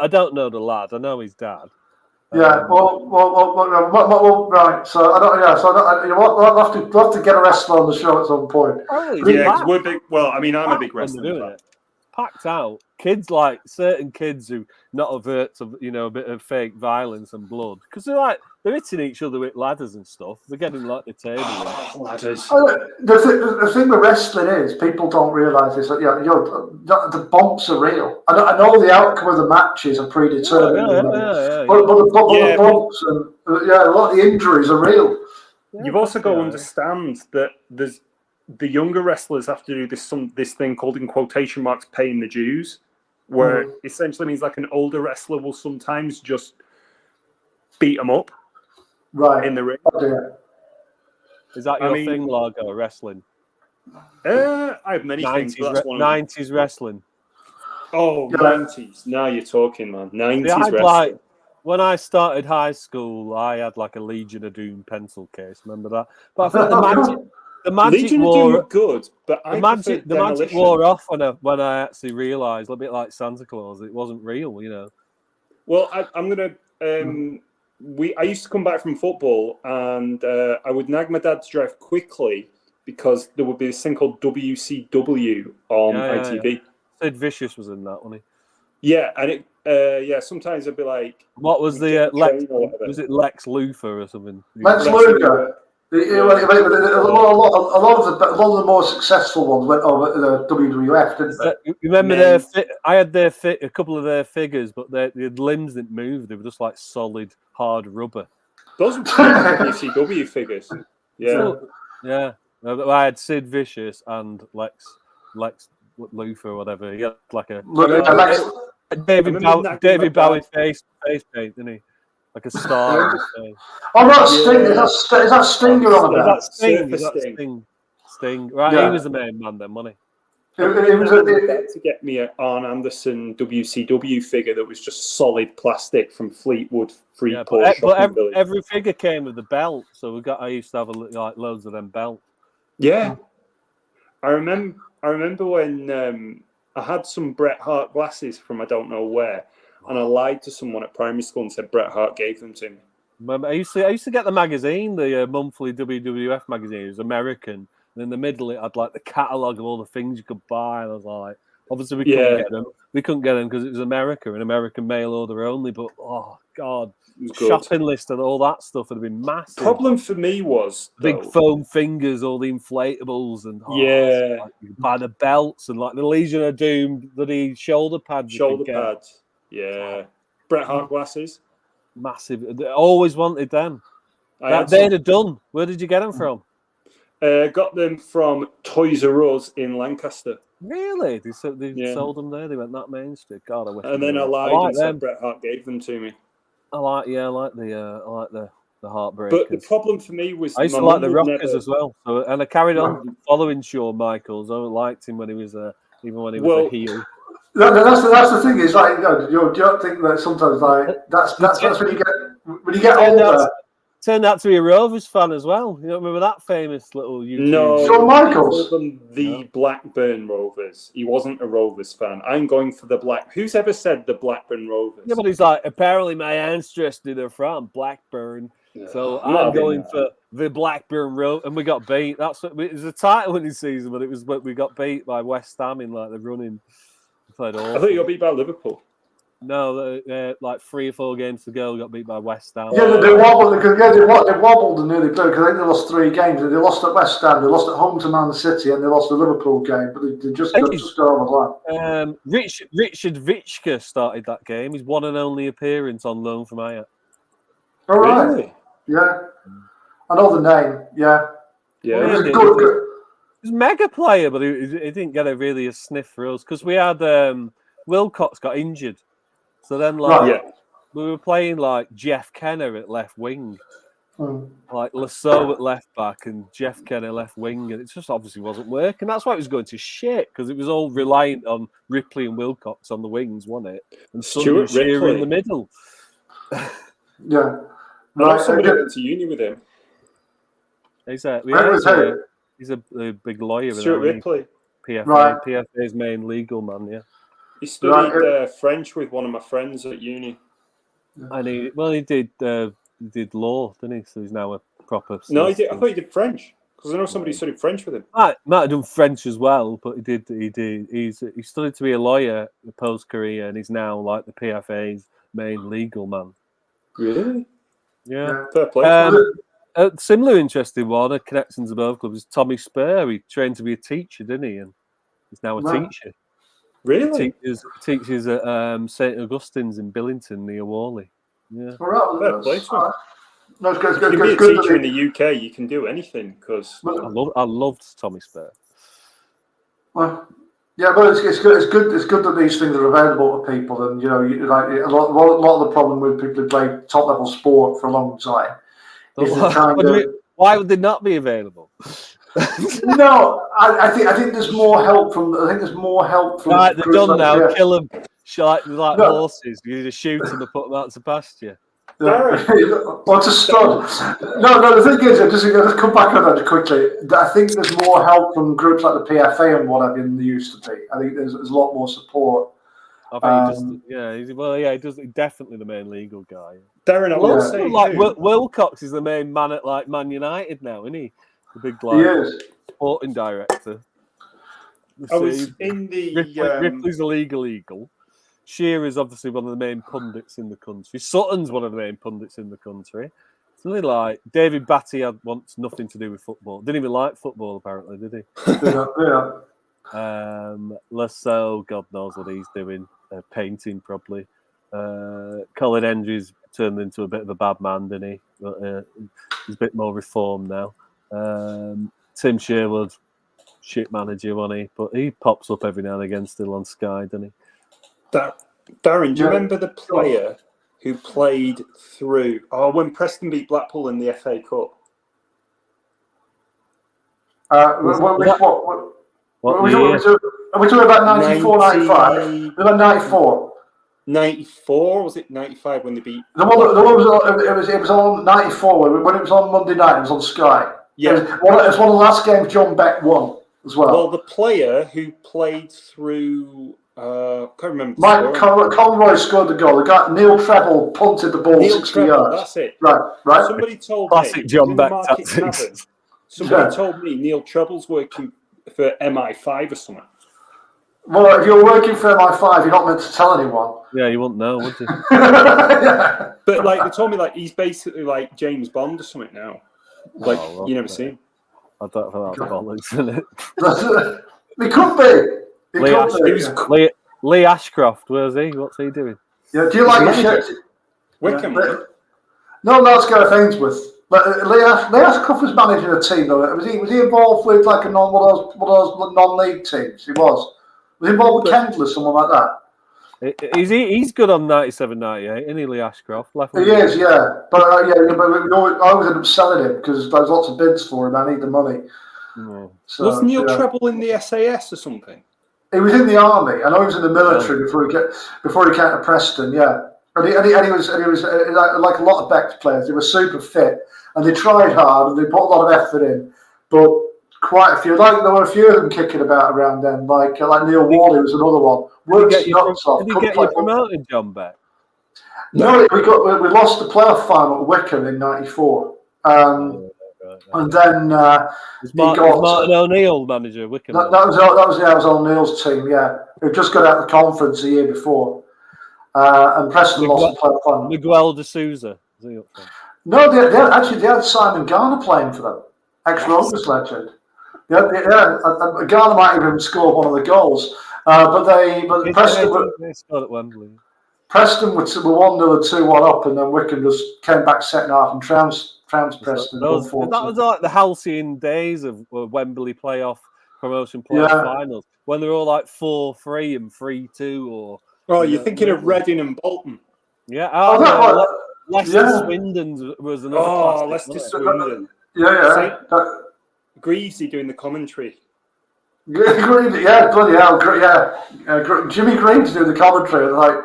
don't know the lad. I know his dad. Yeah, right. So I don't. Yeah, so we'll have to get a wrestler on the show at some point. Yeah, we're big. Well, I mean, I'm a big wrestler. Packed out. Kids like certain kids who not avert to a bit of fake violence and blood because they're hitting each other with ladders and stuff. They're getting like the table. Ladders. The thing with wrestling is people don't realise this. That the bumps are real. I know the outcome of the matches are predetermined, but the bumps and a lot of the injuries are real. You've also got to understand that the younger wrestlers have to do this thing called, in quotation marks, paying the dues, where essentially means like an older wrestler will sometimes just beat them up in the ring. Is that your thing, Largo, wrestling? I have many things. But that's one 90s wrestling. Oh, 90s. Now you're talking, man. 90s wrestling. When I started high school, I had like a Legion of Doom pencil case. Remember that? But I think The magic Legion are doing good, but I prefer the magic Demolition. wore off when I actually realised, a bit like Santa Claus, it wasn't real, you know. Well, I'm gonna. I used to come back from football, and I would nag my dad to drive quickly because there would be this thing called WCW on ITV. Yeah. Sid Vicious was in that, wasn't he? Yeah, and it. Sometimes I'd be like, "What was the Lex? Was it Lex Luthor or something?" Lex Luthor. A lot of the more successful ones went over to the WWF, didn't they? You remember I had a couple of their figures, but their limbs didn't move. They were just like solid, hard rubber. Those were WCW figures. Yeah. Yeah. I had Sid Vicious and Lex Luthor or whatever. He had like a David Bowie face paint, didn't he? Like a star. Oh, that's Sting. Is that Sting you're on about? Sting. Right, he was the main man then, wasn't he? It was to get me an Arn Anderson WCW figure that was just solid plastic from Fleetwood Freeport. But every figure came with a belt, so I used to have loads of them belts. Yeah, I remember when I had some Bret Hart glasses from I don't know where. And I lied to someone at primary school and said Bret Hart gave them to me. I used to get the magazine, the monthly WWF magazine. It was American, and in the middle it had like the catalogue of all the things you could buy. And I was like, obviously we couldn't get them. We couldn't get them because it was America and American mail order only. But oh god, shopping list and all that stuff would have been massive. Problem for me was big foam fingers, all the inflatables, and like, you could buy the belts and like the Legion of Doom, bloody shoulder pads. Yeah, Bret Hart glasses, massive. I always wanted them. They'd have done. Where did you get them from? Got them from Toys R Us in Lancaster. Really? They sold them there. They went that mainstream. God, I wish. And then I lied and said Bret Hart gave them to me. I like the Heartbreakers. But the problem for me was I used to like the Rockers as well. So, and I carried on following Shawn Michaels. I liked him when he was even when he was a heel. That's the thing. Is like you don't think that sometimes like that's when you get older. Turned out to be a Rovers fan as well. You don't remember that famous little YouTube? No, Shawn Michaels. Blackburn Rovers. He wasn't a Rovers fan. I'm going for the Black. Who's ever said the Blackburn Rovers? Yeah, but he's like, apparently my ancestors are from Blackburn, so I'm going for the Blackburn Rovers, and we got beat. It was a title-winning season, but we got beat by West Ham in like the running. I thought you got beat by Liverpool. No, like 3 or 4 games to go, we got beat by West Ham. Yeah, they wobbled and nearly blew because I think they lost 3 games. They lost at West Ham, they lost at home to Man City, and they lost the Liverpool game. But they just got over the line. Richard Vichka started that game. His one and only appearance on loan from Ajax. All right. Really? Yeah. I know the name. Yeah. Yeah. He was good. He was a mega player, but he didn't get a sniff for us because we had Wilcox got injured. So then, we were playing like Jeff Kenner at left wing, like Lasso at left back, and Jeff Kenner left wing, and it just obviously wasn't working. That's why it was going to shit because it was all reliant on Ripley and Wilcox on the wings, wasn't it? And Stuart Shearer in the middle. Yeah, right. Somebody went to uni with him. He's a big lawyer. Stuart Ripley, PFA's main legal man. Yeah. He studied French with one of my friends at uni. And he did law, didn't he? So he's now a proper. No, he did. I thought he did French because I know somebody studied French with him. Might have done French as well, but he did. He studied to be a lawyer post career, and he's now like the PFA's main legal man. Really? Yeah. Fair play. A similar interesting one, a connections of both clubs, is Tommy Spur. He trained to be a teacher, didn't he? And he's now a teacher. Really? Teaches at St. Augustine's in Billington near Worley. Yeah. All right. Fair play. No, you can be a teacher in the UK. You can do anything because I loved Tommy Spur. Well, yeah, but it's good. It's good that these things are available to people, and a lot of the problem with people who play top level sport for a long time is why would they not be available? No, I think there's more help from. Right, they're done now. Yeah. Kill them, like horses. You just shoot them and put them out to pasture. What a stud. No, the thing is, just come back on that quickly. I think there's more help from groups like the PFA and whatever than there used to be. I think there's a lot more support. I think he does. He's definitely the main legal guy. Darren, I will say Wilcox is the main man at like Man United now, isn't he? The big sporting director. I was in the Ripley's the legal eagle. Shearer's obviously one of the main pundits in the country. Sutton's one of the main pundits in the country. It's really like David Batty wants nothing to do with football. Didn't even like football, apparently, did he? Lascelles, God knows what he's doing. Painting, probably. Colin Hendry's turned into a bit of a bad man, didn't he? But, he's a bit more reformed now. Tim Sherwood, shit manager, wasn't he? But he pops up every now and again still on Sky, doesn't he? Darren, do you remember the player who played through when Preston beat Blackpool in the FA Cup? Are we talking about 94, 95? About 94. 94, was it 95 when they beat? The one it was on 94 when it was on Monday night. It was on Sky. Yeah, it was one of the last games John Beck won as well. Well, the player who played through. Can't remember. Mike Conroy scored the goal. The guy Neil Treble punted the ball 60 yards. That's it. Right. Somebody told Classic me. John Beck tactics. Somebody told me Neil Treble's working for MI5 or something. Well, if you're working for MI5, you're not meant to tell anyone. Yeah, you wouldn't know, would you? Yeah. But like they told me, like he's basically like James Bond or something now. Like you never see him. I don't know if that's bollocks, isn't it? It could be. Lee Ashcroft, where's he? What's he doing? Yeah, do you like his shirt? Wickham. No, that's Gareth Ainsworth. But Lee Ashcroft was managing a team though. Was he involved with like one of those non-league teams? He was. Was he involved with Kendall or someone like that? He's good on 97, 98, isn't he, Lee Ashcroft? He is, yeah. But I always end up selling him because there's lots of bids for him. I need the money. No. So, was Neil Treble in the SAS or something? He was in the army. I know he was in the military before he came to Preston. Yeah, and he was like a lot of Beck's players. They were super fit and they tried hard and they put a lot of effort in. But quite a few, there were a few of them kicking about around then. Like Neil Wally was another one. Did he get you promoted, John Beck? No, we lost the playoff final at Wickham in '94. And then Martin O'Neill manager Wickham. That was O'Neill's team. Yeah, who just got out of the conference the year before, and Preston lost the playoff final. Miguel de Souza. No, they had Simon Garner playing for them, ex-Rovers legend. Garner might even scored one of the goals, but Preston scored at Wembley. Preston were 1-0 and 2-1 up, and then Wickham just came back second half and trounced Preston. That was like the halcyon days of Wembley playoff promotion playoff finals when they were all like 4-3 and 3-2. You're thinking of Reading and Bolton. Yeah. Leicester Swindon was another. Oh, Leicester Swindon. Yeah. Greasy doing the commentary. Green, yeah, bloody hell, yeah. Jimmy Green's doing the commentary, and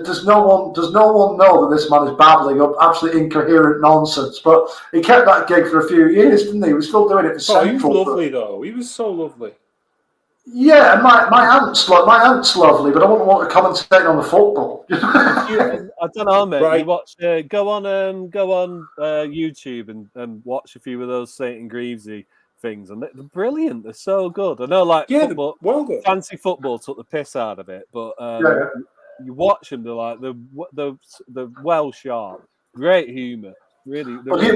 does no one know that this man is babbling up absolutely incoherent nonsense? But he kept that gig for a few years, didn't he? He was still doing it for Central. He was lovely, though. He was so lovely. Yeah, and my aunt's lovely, but I wouldn't want to commentate on the football. I don't know, mate. Right. You watch, go on YouTube and watch a few of those St. Greavesy things, and they're brilliant. They're so good. I know, football, well good. Fancy football took the piss out of it, but you watch them, they're well sharp, great humour. Really, but do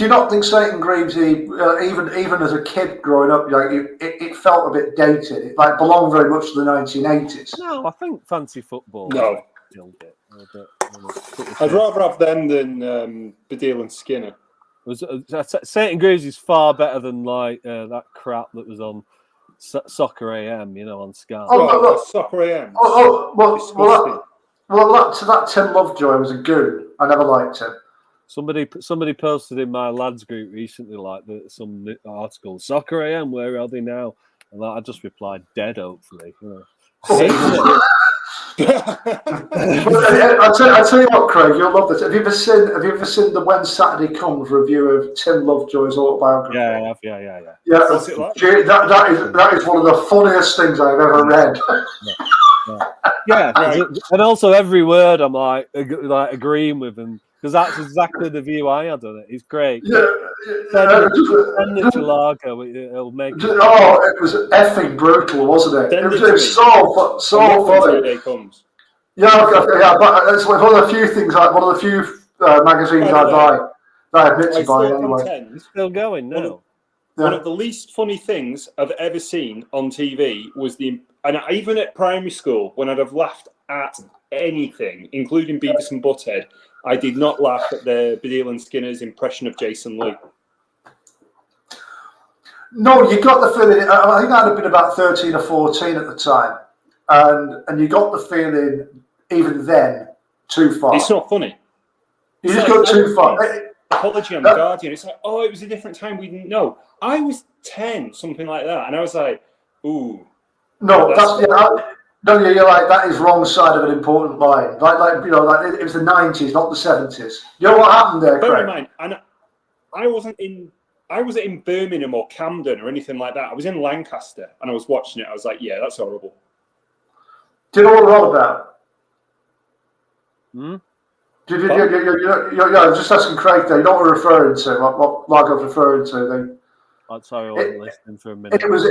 you not think St. Greavesy, even as a kid growing up, it felt a bit dated? It belonged very much to the 1980s. No, I think fancy football. No, I'd rather have them than Badil and Skinner. St. Greaves is far better than that crap that was on Soccer AM, on Sky. Soccer AM. That Tim Lovejoy was a goon. I never liked him. Somebody posted in my lads group recently, some article, Soccer AM, where are they now? And I just replied, dead, hopefully. I'll tell you what, Craig, you'll love this. Have you ever seen the When Saturday Comes review of Tim Lovejoy's autobiography? Yeah, I have. Yeah. Yeah, What's it like? that is one of the funniest things I've ever read. Yeah, Right. and also every word I'm like agreeing with him because that's exactly the view I had on it. It's great. Yeah, Send the Chilago, it'll make it. oh, it was effing brutal, wasn't it? Send It it to was me. so I love When funny. Saturday Comes. Yeah, but it's one of the few things, one of the few magazines By the I way, buy. That I admit I to buying still anyway. contend Still going one now. one of the least funny things I've ever seen on TV was and even at primary school, when I'd have laughed at anything, including Beavis and Butthead, I did not laugh at the Baddiel and Skinner's impression of Jason Lee. No, you got the feeling. I think I'd have been about 13 or 14 at the time, and you got the feeling even then too far. It's not funny. You just got too far. Apology on the Guardian. It's like, oh, it was a different time. We didn't know. I was 10, something like that, and I was like, ooh. No, you're like, that is wrong side of an important line. Like it was the 90s, not the 70s. You know what happened there, Craig? Bear in mind, and I wasn't in Birmingham or Camden or anything like that. I was in Lancaster, and I was watching it. I was like, yeah, that's horrible. Do you know what we're on about? Hmm? I was just asking Craig there. You know what we're referring to? What Margot's referring to? Then. I'm sorry, I wasn't listening for a minute. It was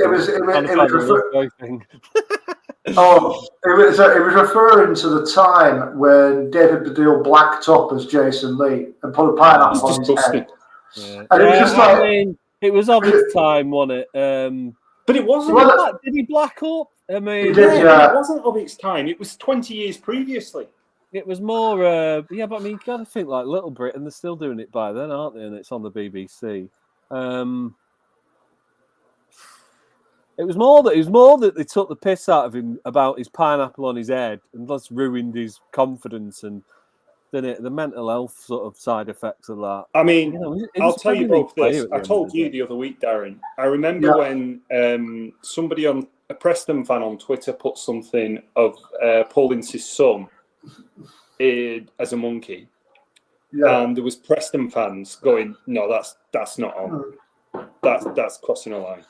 referring to the time when David Baddiel blacked up as Jason Lee and put a pineapple on his head. Yeah. And it was just like, it was of its time, wasn't it? But it wasn't. Did he black up? I mean, He did, it wasn't of its time. It was 20 years previously. it was more. But I mean, you got to think like Little Britain. They're still doing it by then, aren't they? And it's on the BBC. It was more that they took the piss out of him about his pineapple on his head and thus ruined his confidence and the mental health sort of side effects of that. I mean, I'll tell you both this. I told you the the other week, Darren. I remember when somebody a Preston fan on Twitter put something of Paul Ince's son as a monkey, and there was Preston fans going, "No, that's not on. That's crossing a line."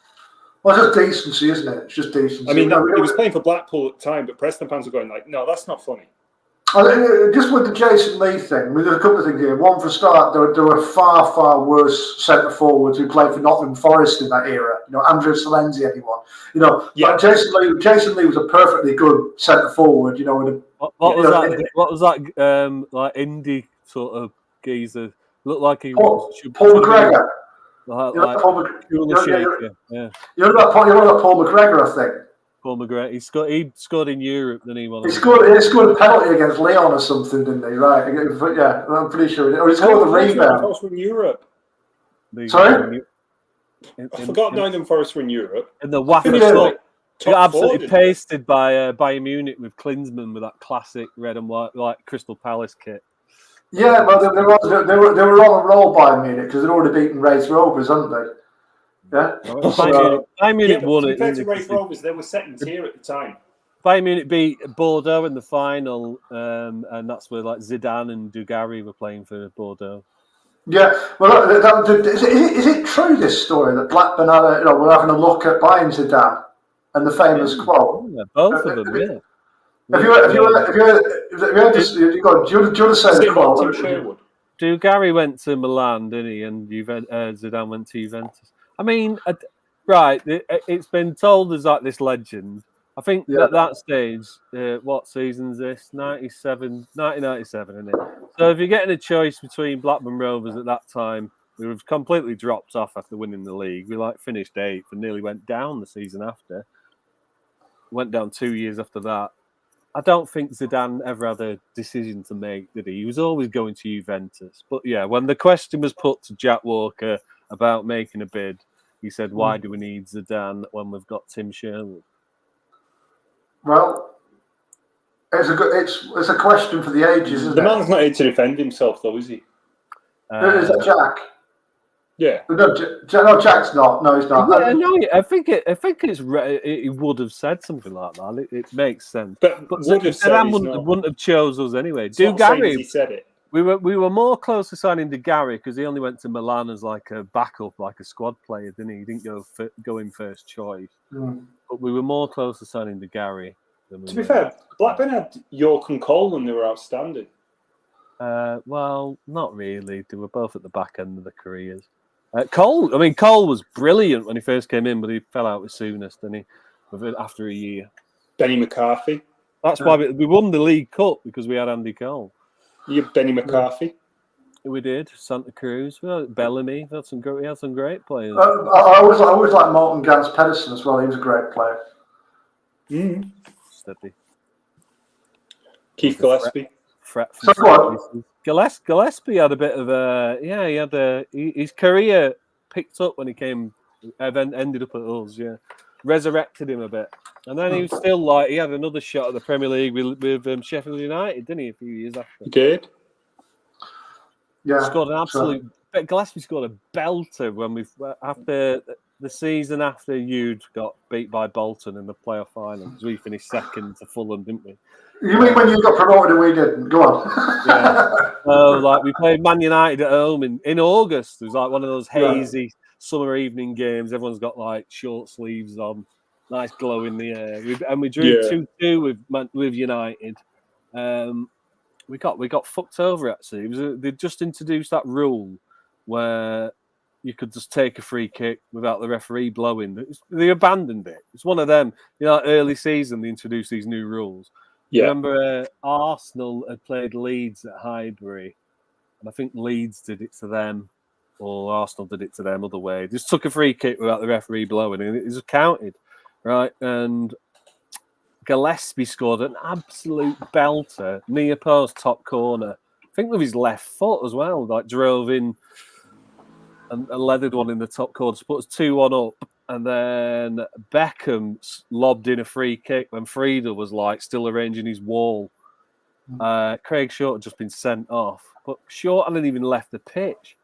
Well, it's just decency, isn't it? It's just decency. I mean, he was playing for Blackpool at the time, but Preston fans were going like, "No, that's not funny." Just with the Jason Lee thing, I mean, there's a couple of things here. One, for a start, there were far, far worse centre forwards who played for Nottingham Forest in that era. You know, Andrew Salenzi, anyone. You know, like Jason Lee was a perfectly good centre forward. You know, what was that? Like indie sort of geezer. Looked like he Paul McGregor. Like You know that Paul McGregor, I think. Paul McGregor. He scored in Europe, then he won. He scored a penalty against Leon or something, didn't he? Right? Yeah, I'm pretty sure. Or he scored the rebound. Forest were in Europe. Sorry, I forgot Nottingham Forest were in Europe. And the Waffle got absolutely pasted by Bayern Munich with Klinsmann with that classic red and white, like Crystal Palace kit. Yeah, well, they were on a roll by Munich because they'd already beaten Race Rovers, hadn't they? Yeah. Bayern Munich won it. Compared to Race Rovers, they were second tier at the time. Bayern Munich beat Bordeaux in the final, and that's where like Zidane and Dugarry were playing for Bordeaux. Yeah, well, is it true, this story, that Blackburn were having a look at buying Zidane and the famous quote? Yeah, both of them, yeah. Have you heard this? Do you want to say the quote? Dugarry went to Milan, didn't he? And Zidane went to Juventus. I mean, right, it's been told as like this legend. I think at that stage, what season's this? 1997, isn't it? So if you're getting a choice between Blackburn Rovers at that time, we have completely dropped off after winning the league. We finished 8th and nearly went down the season after. Went down 2 years after that. I don't think Zidane ever had a decision to make, did he? He was always going to Juventus. But yeah, when the question was put to Jack Walker about making a bid, he said, "Why do we need Zidane when we've got Tim Sherwood?" Well, it's a question for the ages, isn't it? The man's not here to defend himself, though, is he? Is that Jack? Yeah. No, Jack's not. No, he's not. Yeah, no, I think he would have said something like that. It makes sense. But would have said Zidane he's not. wouldn't have chose us anyway. It's not the same as he said it. We were more close to signing De Gary because he only went to Milan as like a backup, like a squad player, didn't he? He didn't go in first choice. But we were more close to signing De Gary. To be fair, Blackburn had York and Coleman who were outstanding. Well, not really. They were both at the back end of their careers. Cole was brilliant when he first came in, but he fell out with soonest, didn't he? After a year. Benny McCarthy. That's why we won the League Cup, because we had Andy Cole. You Benny McCarthy. We did. Santa Cruz. Bellamy. We had some great players. I always like Morton Gans Pedersen as well. He was a great player. Steady. Keith Gillespie. Gillespie had a bit of a his career picked up when he came, ended up at us. Yeah, resurrected him a bit, and then he was still he had another shot at the Premier League with Sheffield United, didn't he? A few years after. He did. Yeah, scored an absolute. But Gillespie scored a belter when after the season after you'd got beat by Bolton in the playoff final, because we finished second to Fulham, didn't we? You mean when you got promoted and we didn't? Go on. Yeah. We played Man United at home in August. It was like one of those hazy summer evening games. Everyone's got like short sleeves on, nice glow in the air. We drew 2-2 with United. We got fucked over actually. They just introduced that rule where you could just take a free kick without the referee blowing. They abandoned it. It's one of them. Early season they introduced these new rules. Yeah. Remember, Arsenal had played Leeds at Highbury, and I think Leeds did it to them, or Arsenal did it to them other way. Just took a free kick without the referee blowing, and it was counted, right? And Gillespie scored an absolute belter, near post, top corner. I think with his left foot as well, drove in and leathered one in the top corner to put us 2-1 up. And then Beckham lobbed in a free kick when Friedel was still arranging his wall. Craig Short had just been sent off, but Short hadn't even left the pitch.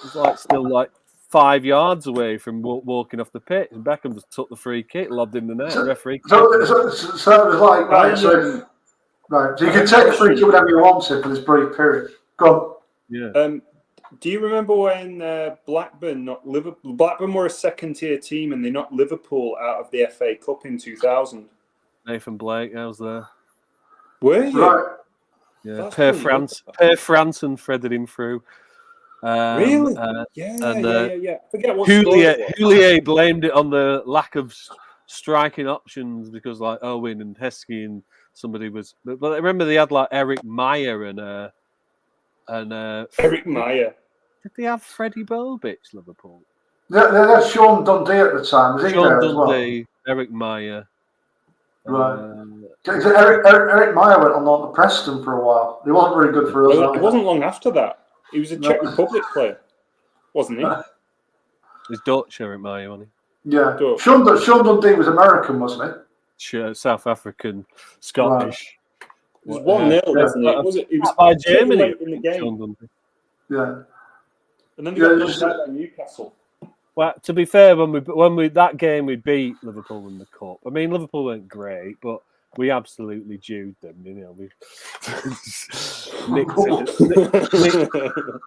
He was still 5 yards away from walking off the pitch, and Beckham just took the free kick, lobbed in the net. Referee. So it was like right. So you can take a free kick whenever you want to for this brief period. Go on. Yeah. Do you remember when Blackburn were a second-tier team and they knocked Liverpool out of the FA Cup in 2000? Nathan Blake, I was there. Were you? Right. Yeah. Per Franson threaded him through. Really? Yeah. Forget what Houllier blamed it on the lack of striking options because Owen and Heskey and somebody was. But I remember they had Eric Meyer and Eric Meyer. Did they have Freddie Bobic, Liverpool? They had Sean Dundee at the time. Was he Sean there Dundee, as well? Eric Meyer. Right. Eric Meyer went on loan to Preston for a while. He wasn't very good for us. It wasn't long after that. He was a Czech Republic player, wasn't he? He's Dutch, Eric Meyer, wasn't he? Yeah. Sean Dundee was American, wasn't he? Sure, South African, Scottish. Right. It was 1-0, wasn't it? It was by Germany in the game. Yeah. And then they got pushed out by Newcastle. Well, to be fair, when we that game we beat Liverpool in the cup. I mean, Liverpool weren't great, but we absolutely jewed them. We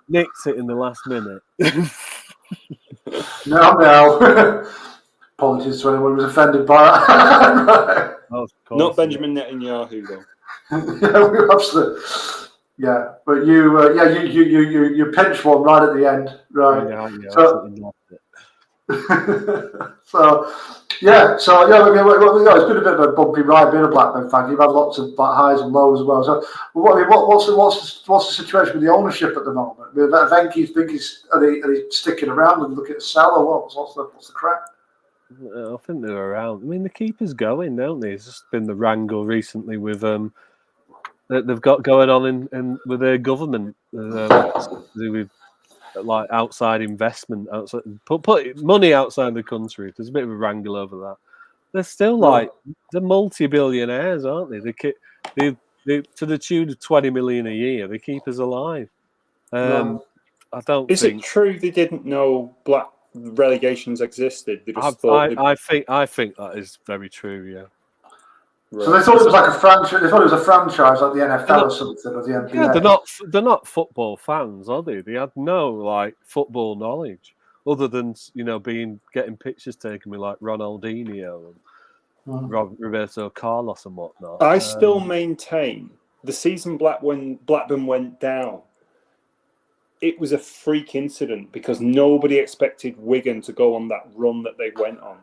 nicked it in the last minute. No. Apologies to anyone who was offended by that. Not Benjamin Netanyahu though. Yeah, absolutely. Yeah, but you pinched one right at the end, right? Yeah, so it's been a bit of a bumpy ride being a Blackburn fan. You've had lots of highs and lows as well. So, what's the situation with the ownership at the moment? Are they sticking around and looking to sell, or what's the crack? I think they're around. I mean, the keeper's going, don't they? It's just been the wrangle recently with that they've got going on in with their government to do with outside investment, put money outside the country. There's a bit of a wrangle over that. They're still they're multi-billionaires, aren't they? They to the tune of 20 million a year. They keep us alive. I don't Is think. it true they didn't know black relegations existed? They just I think that is very true. Yeah. So they thought it was like a franchise. They thought it was a franchise, like the NFL or something, or the NBA. Yeah, they're not football fans, are they? They had no like football knowledge other than getting pictures taken with like Ronaldinho and Roberto Carlos and whatnot. I still maintain the season when Blackburn went down, it was a freak incident because nobody expected Wigan to go on that run that they went on.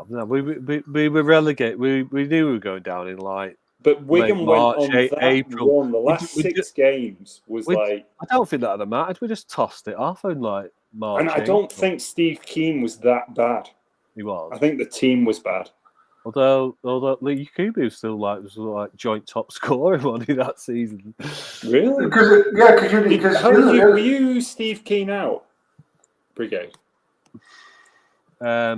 No, we were relegated. We knew we were going down in like. But Wigan March, went on that April. run. The last 6 games was like. I don't think that had mattered. We just tossed it off in like March. And I don't think Steve Keane was that bad. He was. I think the team was bad. Although Lee Kubu was like joint top scorer money that season. Really? Were you Steve Keane out, Brigade? I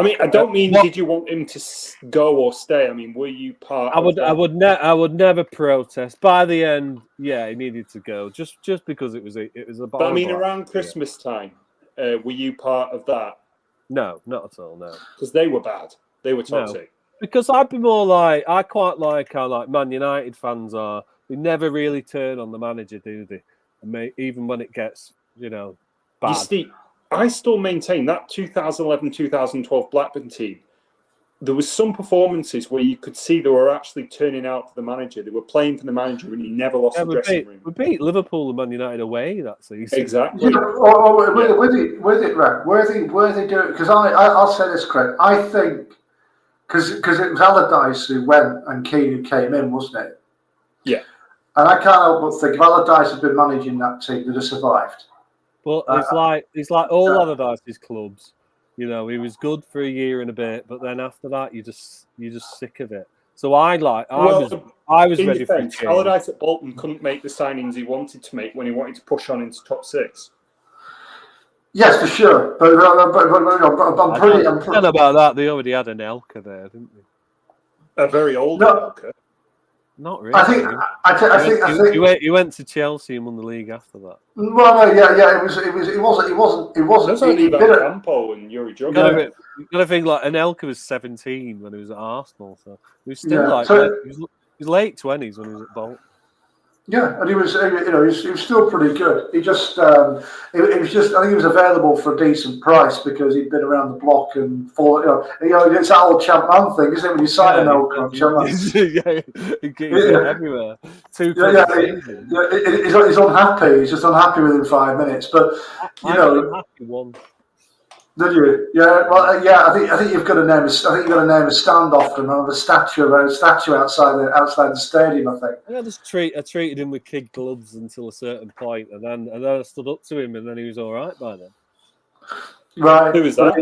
mean, I don't mean did you want him to go or stay? I mean, were you part? I would never protest. By the end, yeah, he needed to go just because it was a. But I mean, around Christmas time, were you part of that? No, not at all. No, because they were bad. They were toxic. No. Because I'd be more like I quite like how like Man United fans are. They never really turn on the manager, do they? And even when it gets bad. You see, I still maintain that 2011-2012 Blackburn team, there was some performances where you could see they were actually turning out for the manager. They were playing for the manager and he never lost the dressing room. We beat Liverpool and Man United away that season. Exactly. Yeah, with it, Red, where they do it? Because I'll say this, Craig. I think, because it was Allardyce who went and Keane who came in, wasn't it? Yeah. And I can't help but think if Allardyce had been managing that team, they'd have survived. But it's like all Allardyce's clubs. He was good for a year and a bit, but then after that, you're just sick of it. So I was ready for a change. Allardyce at Bolton couldn't make the signings he wanted to make when he wanted to push on into top 6. Yes, for sure. But I'm pretty. I don't know about that. They already had an Elka there, didn't they? A very old Elka. Not really. I think he went to Chelsea and won the league after that. Well, no, yeah. It wasn't. That's only about Campo and Yuri Jogo. You got to think like Anelka was 17 when he was at Arsenal, so he was still he was late 20s when he was at Bolton. Yeah, and he was still pretty good. He just, I think he was available for a decent price because he'd been around the block and it's that old champ man thing, isn't it? When you sign an old champ man, he's everywhere. He's unhappy. He's just unhappy within 5 minutes. But I'm happy one. Did you? Yeah. Well, yeah. I think you've got to name. I think you've got to name a standoff and have a statue outside the stadium. I think. I treated him with kid gloves until a certain point, and then I stood up to him, and then he was all right by then. Right. Who was that?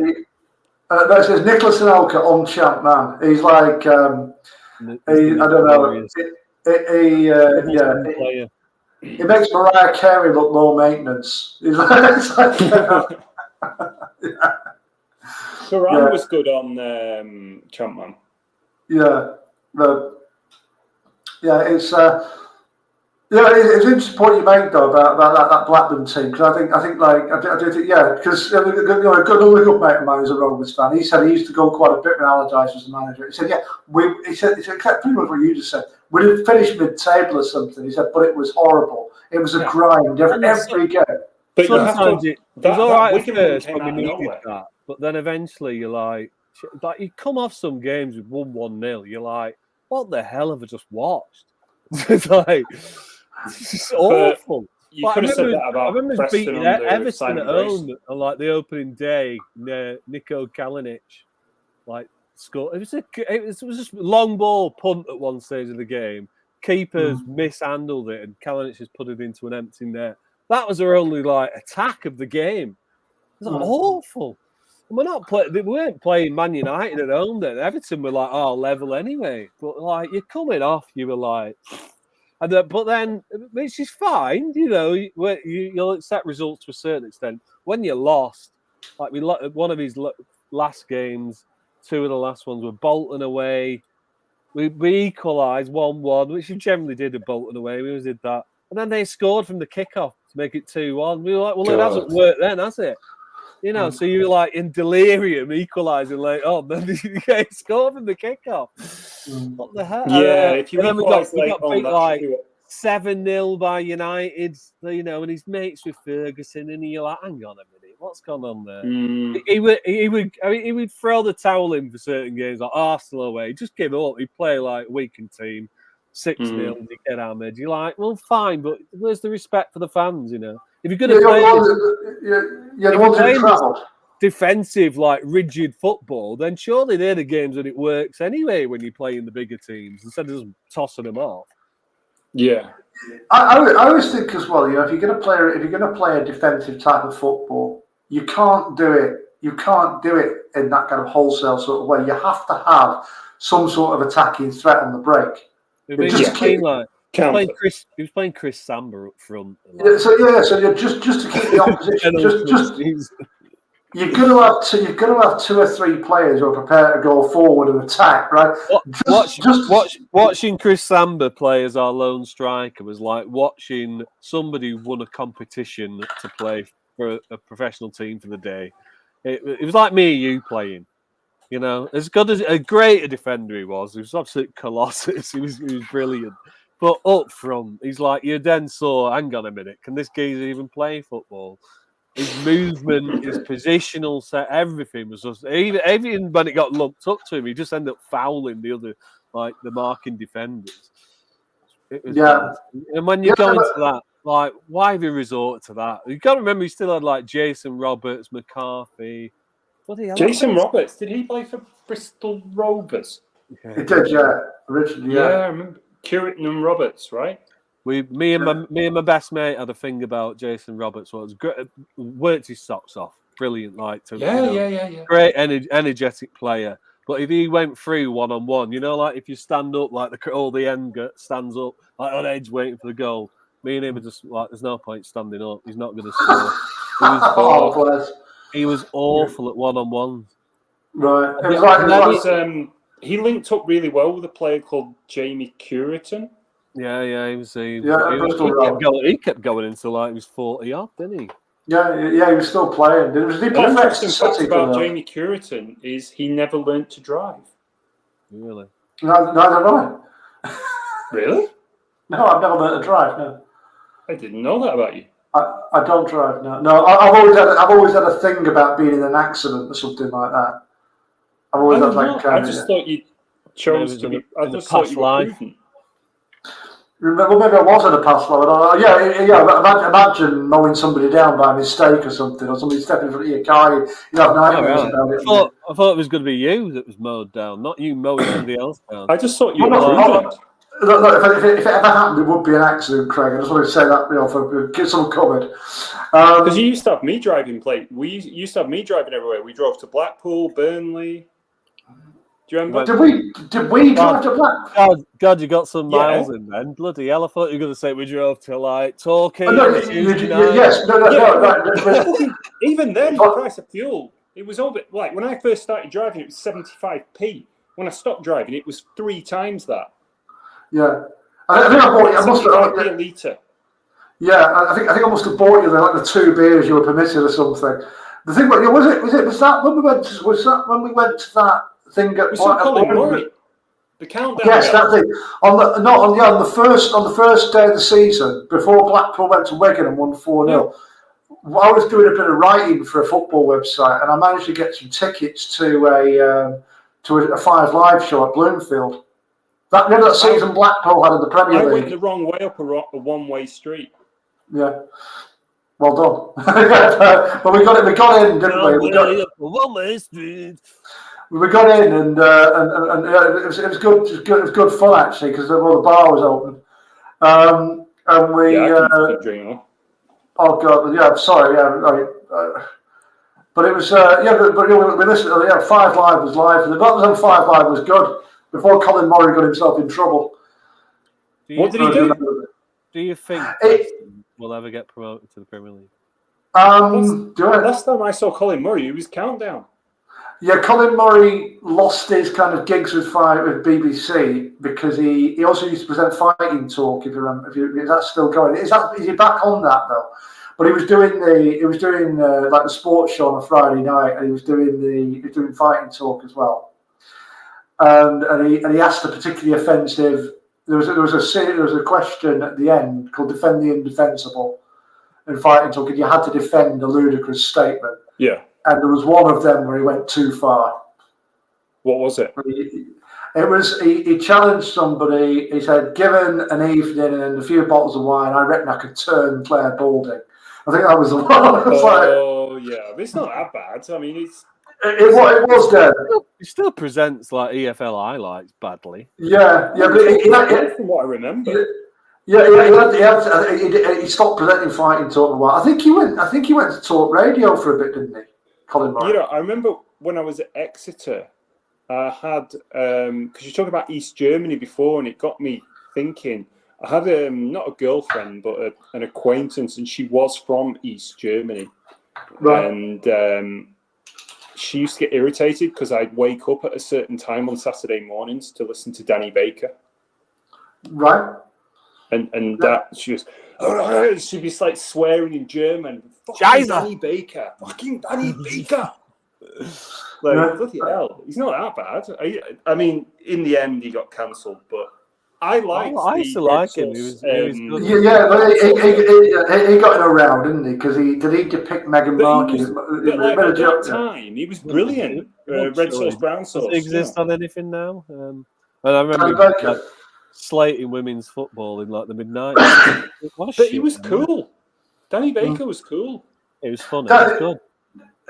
It says Nicholas Anelka on champ man. He's like, I don't know. He makes Mariah Carey look low maintenance. He's like. Turan was good on Champman. It's interesting point you make though about that Blackburn team because I do think because a good mate of mine is a Rovers fan. He said he used to go quite a bit when Allardyce was the manager. He said he said pretty much what you just said. We didn't finish mid-table or something. He said, but it was horrible. It was a grind every game. But sometimes it was all right at first when we needed that, but then eventually you're like you come off some games with 1-0, you're like, what the hell have I just watched? It's awful. You could have said that about I remember Preston beating Everton at home on like the opening day. Niko Kalinic scored. It was just long ball punt at one stage of the game. Keepers mishandled it, and Kalinic just put it into an empty net. That was our only attack of the game. It was awful. And we weren't playing Man United at home then. Everton were level anyway. But you're coming off, you were like, but then which is fine, you'll accept results to a certain extent. When you're lost, one of his last games, 2 of the last ones were Bolton away. We equalised 1-1, which we generally did at Bolton away. We always did that. And then they scored from the kickoff to make it 2-1. We were like, well, God. it hasn't worked then, has it? You know, so you were like in delirium, equalising late on. Then you scored from the kickoff. What the hell? Yeah, if you and then we equalise got late on, beat that like should be what. 7-0 by United, you know, and his mates with Ferguson, and you're like, hang on a minute, what's gone on there? He would throw the towel in for certain games, like Arsenal away. Just give up. He'd play like weakened team, 6-0, and you get hammered. You're like, well, fine, but where's the respect for the fans? You know, if you're going to play, the ones who travelled. Defensive, like rigid football, then surely they're the games that it works anyway when you play in the bigger teams instead of just tossing them off. Yeah, I always think as well. You know, if you're going to play a defensive type of football, you can't do it. You can't do it in that kind of wholesale sort of way. You have to have some sort of attacking threat on the break. He was playing Chris Samba up front. So you're just to keep the opposition. You're going to have 2 or 3 players who are prepared to go forward and attack, right? Watching Chris Samba play as our lone striker was like watching somebody who won a competition to play for a professional team for the day. It was like me and you playing. You know, as good as a great defender he was absolute colossus. He was brilliant. But up front, he's like, you then saw, hang on a minute, can this geezer even play football? His movement, his positional set, everything was just even when it got lumped up to him, he just ended up fouling the other, like the marking defenders. It was bad. And when you go into that, like, why have you resorted to that? You got to remember, he still had like Jason Roberts, McCarthy. Jason Roberts, did he play for Bristol Rovers? He did, yeah. Originally, yeah. Yeah, I remember Curitin and Roberts, right? Me and my best mate had a thing about Jason Roberts. Well, it was great, worked his socks off. Brilliant, great energetic player. But if he went through 1-on-1, you know, like if you stand up, like all the end stands up, like on edge waiting for the goal. Me and him are just like, there's no point standing up. He's not going to score. He was awful at 1-on-1s. Right. It was he linked up really well with a player called Jamie Curitin. Yeah, he was. He kept going until like he was 40 odd, didn't he? Yeah, he was still playing. The interesting fact about Jamie Curitin is he never learnt to drive. Really? Neither have I. Really? No, I've never learnt to drive. No, I didn't know that about you. I don't drive. No. I've always had a thing about being in an accident or something like that. I've always had like. I just thought you chose to be. I just thought you were prudent. Well, maybe I was in a past life. Yeah. Imagine mowing somebody down by mistake or somebody stepping in front of your car. You have nightmares about it. I thought it was going to be you that was mowed down, not you mowing somebody else down. I just thought you were prudent. If it ever happened, it would be an accident, Craig. I just want to say that, for get someone covered. Because you used to have me driving We used to have me driving everywhere. We drove to Blackpool, Burnley. Do you remember? Did we drive to Blackpool? God, you got some miles in then. Bloody hell! I thought you were going to say we drove to like Torquay. Yes, no. Even then, the price of fuel, it was over. Like when I first started driving, it was 75p. When I stopped driving, it was 3 times that. Yeah, I think I bought you. I must have a litre. Yeah, I think I must have bought you the 2 beers you were permitted or something. The thing was that when we went to that thing at Colin Murray. The countdown. Yes, that thing on the first day of the season before Blackpool went to Wigan and won 4-0. Yeah. I was doing a bit of writing for a football website, and I managed to get some tickets to a 5 Live show at Bloomfield. That season Blackpool had in the Premier League. I went the wrong way up a one-way street. Yeah. Well done. But we got in, didn't we? We got up a one-way street. We got in, and it was good. It was good fun actually because the bar was open, and we. Oh God! Yeah, I'm sorry. Yeah, right. But it was. We listened. 5 Live was live, and the Buttons on 5 Live was good. Before Colin Murray got himself in trouble. What did he do? Do you think will ever get promoted to the Premier League? Do I? Last time I saw Colin Murray, he was countdown. Yeah, Colin Murray lost his kind of gigs with BBC because he also used to present Fighting Talk. If you remember, is that still going? Is he back on that though? But he was doing like the sports show on a Friday night, and he was doing Fighting Talk as well. And he asked a particularly offensive. There was a question at the end called "Defend the Indefensible" in Fighting Talk, and you had to defend a ludicrous statement. Yeah. And there was one of them where he went too far. What was it? He challenged somebody. He said, "Given an evening and a few bottles of wine, I reckon I could turn Claire Balding." I think that was the one. Yeah, but it's not that bad. I mean, it was dead. He still presents like EFL highlights badly. Yeah, but from what I remember. He stopped presenting Fighting Talk for a while. I think he went to Talk Radio for a bit, didn't he, Colin Murray? I remember when I was at Exeter, I had because you talked about East Germany before, and it got me thinking. I had not a girlfriend, but an acquaintance, and she was from East Germany, right. And she used to get irritated because I'd wake up at a certain time on Saturday mornings to listen to Danny Baker. Right. And that she was, she'd be like swearing in German. Scheiße. Danny Baker, fucking Danny Baker. Bloody hell, he's not that bad. I mean, in the end, he got cancelled, but I liked. I used to like him. He was good. Yeah, but he got in a row, didn't he? Because he depict Meghan Markle. At that time, he was brilliant. Red sauce, brown sauce. Does it exist on anything now? And I remember slating women's football in like the mid-90s. But he was cool. Danny Baker was cool. It was funny. It was good.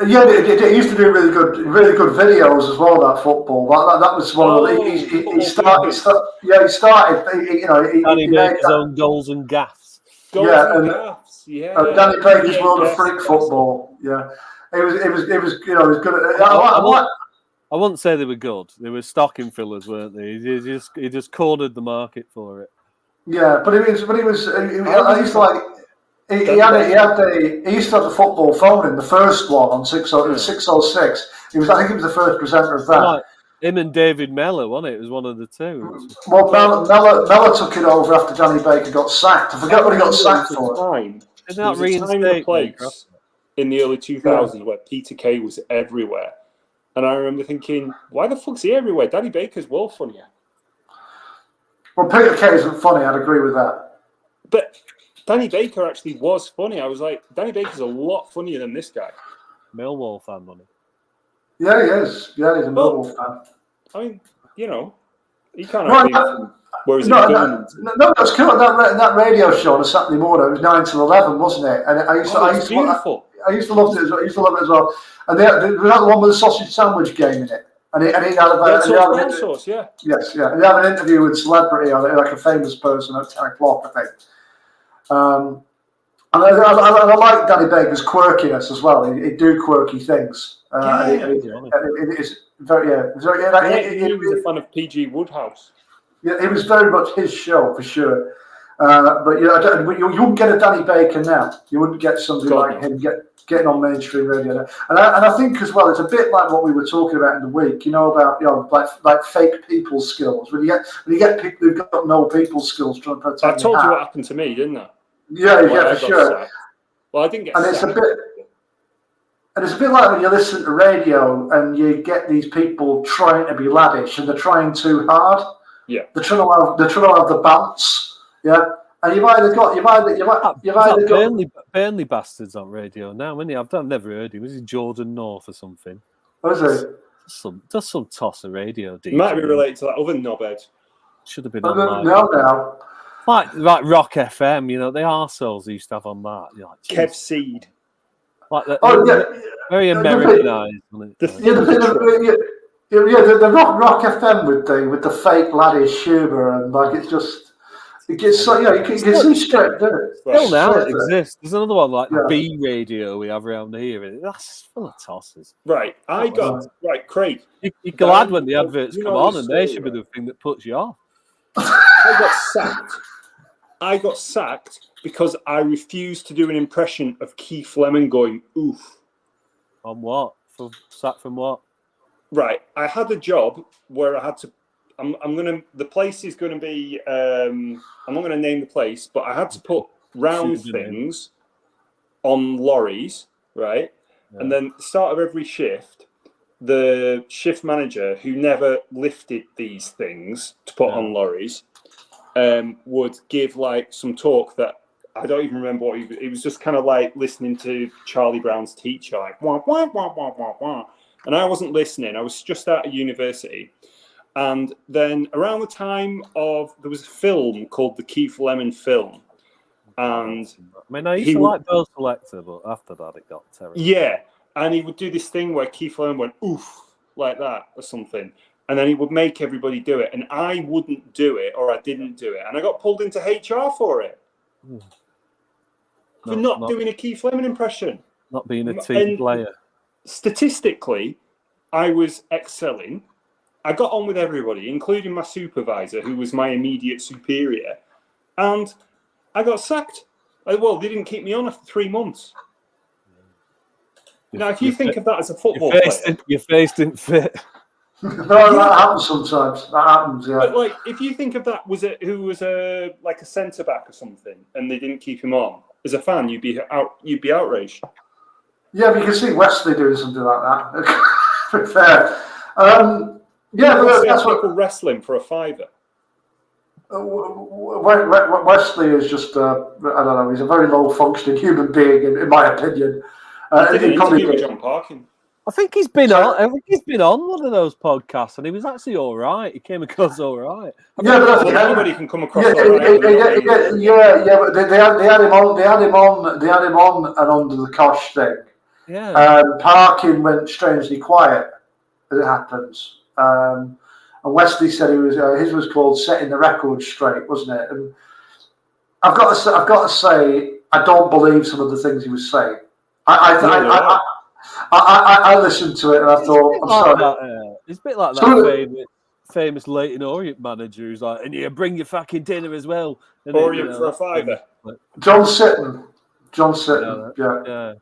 Yeah, he used to do really good videos as well. That football. That was one of the. He started. Danny made his own goals and gaffes. Danny Baker's World of Freak Football. Yeah, it was good. I wouldn't say they were good. They were stocking fillers, weren't they? He just cornered the market for it. Yeah, but I used to like. He used to have the football phone in the first one on 606. I think he was the first presenter of that. Like him and David Mellor, wasn't it? It was one of the two. Well, Mellor took it over after Danny Baker got sacked. I forget what he got sacked for. Isn't that reinstated? In the early 2000s where Peter Kay was everywhere. And I remember thinking, why the fuck's he everywhere? Danny Baker's well funnier. Well, Peter Kay isn't funny, I'd agree with that. But Danny Baker actually was funny. I was like, Danny Baker's a lot funnier than this guy. Millwall fan, money. Yeah, he is. Yeah, he's a Millwall fan. I mean, he can't have been where is he going? No, that's cool. That radio show on a Saturday morning, it was 9 till 11, wasn't it? And I used to love it. I used to love it as well. And there was another one with a sausage sandwich game in it. And he had sauce, yeah. Yes, yeah. And he had an interview with a celebrity, like a famous person at 10 o'clock, I think. And I like Danny Baker's quirkiness as well. He'd do quirky things. It's very, he was a fan of P.G. Woodhouse. Yeah, it was very much his show for sure. But you wouldn't get a Danny Baker now. You wouldn't get somebody like him getting on mainstream radio. And I think as well, it's a bit like what we were talking about in the week. About like fake people skills. When you get people who've got no people skills trying to protect. I told you what happened to me, didn't I? Yeah, for sure. Sacked. Well, I didn't get sacked. It's a bit like when you listen to radio and you get these people trying to be laddish and they're trying too hard. Yeah. They're trying to have the bounce. Yeah. And you've either got Burnley bastards on radio now, isn't he? I've never heard him. Was he Jordan North or something? Was he? Just some toss of radio. DJ. Might be related to that other knobhead. Should have been on No. Like Rock FM, the arseholes used to have on that. You're like, Kev Seed. Like that. Very Americanized. The Rock FM with the fake laddish humour and like it's just it gets so you can see straight, doesn't it? Still now it exists. There's another one like B Radio we have around here. That's full of tosses. Right, Craig. You're glad when the adverts come on, and they should be the thing that puts you off. I got sacked because I refused to do an impression of Keith Lemon going oof. On what? Sacked from what? right, I had a job where I had to. The place is going to be. I'm not going to name the place, but I had to put round things on lorries, right? Yeah. And then at the start of every shift, the shift manager, who never lifted these things to put on lorries, would give like some talk that I don't even remember what it was. Just kind of like listening to Charlie Brown's teacher, like wah wah wah wah wah wah. And I wasn't listening. I was just out of university. And then around the time there was a film called the Keith Lemon film. And I used to like Bill Selector, but after that it got terrible. Yeah. And he would do this thing where Keith Lemon went, oof, like that or something. And then he would make everybody do it. And I wouldn't do it, or I didn't do it. And I got pulled into HR for it. For not doing a Keith Lemon impression. Not being a team player. Statistically, I was excelling. I got on with everybody, including my supervisor, who was my immediate superior. And I got sacked. Well, they didn't keep me on after 3 months. Now, if you think of that as a football player... Your face didn't fit. No, that happens sometimes. That happens, yeah. But, like, if you think of that who was like a centre-back or something, and they didn't keep him on, as a fan, you'd be outraged. Yeah, but you can see Wesley doing something like that. Fair. Yeah, but that's what... people wrestling for a $5. Wesley is just, I don't know, he's a very low-functioning human being, in my opinion. He did an interview with John Parkin. I think he's been on one of those podcasts, and he was actually all right. He came across all right. Anybody can come across all right. But they had him on and under the Kosh thing. Yeah. Parkin went strangely quiet, as it happens. And Wesley said his was called Setting the Record Straight, wasn't it? And I've got to say, I don't believe some of the things he was saying. I listened to it and I thought, I'm sorry. It's a bit like that famous Leyton Orient manager who's like, and you bring your fucking dinner as well. Orient for a $5. John Sitton. Yeah.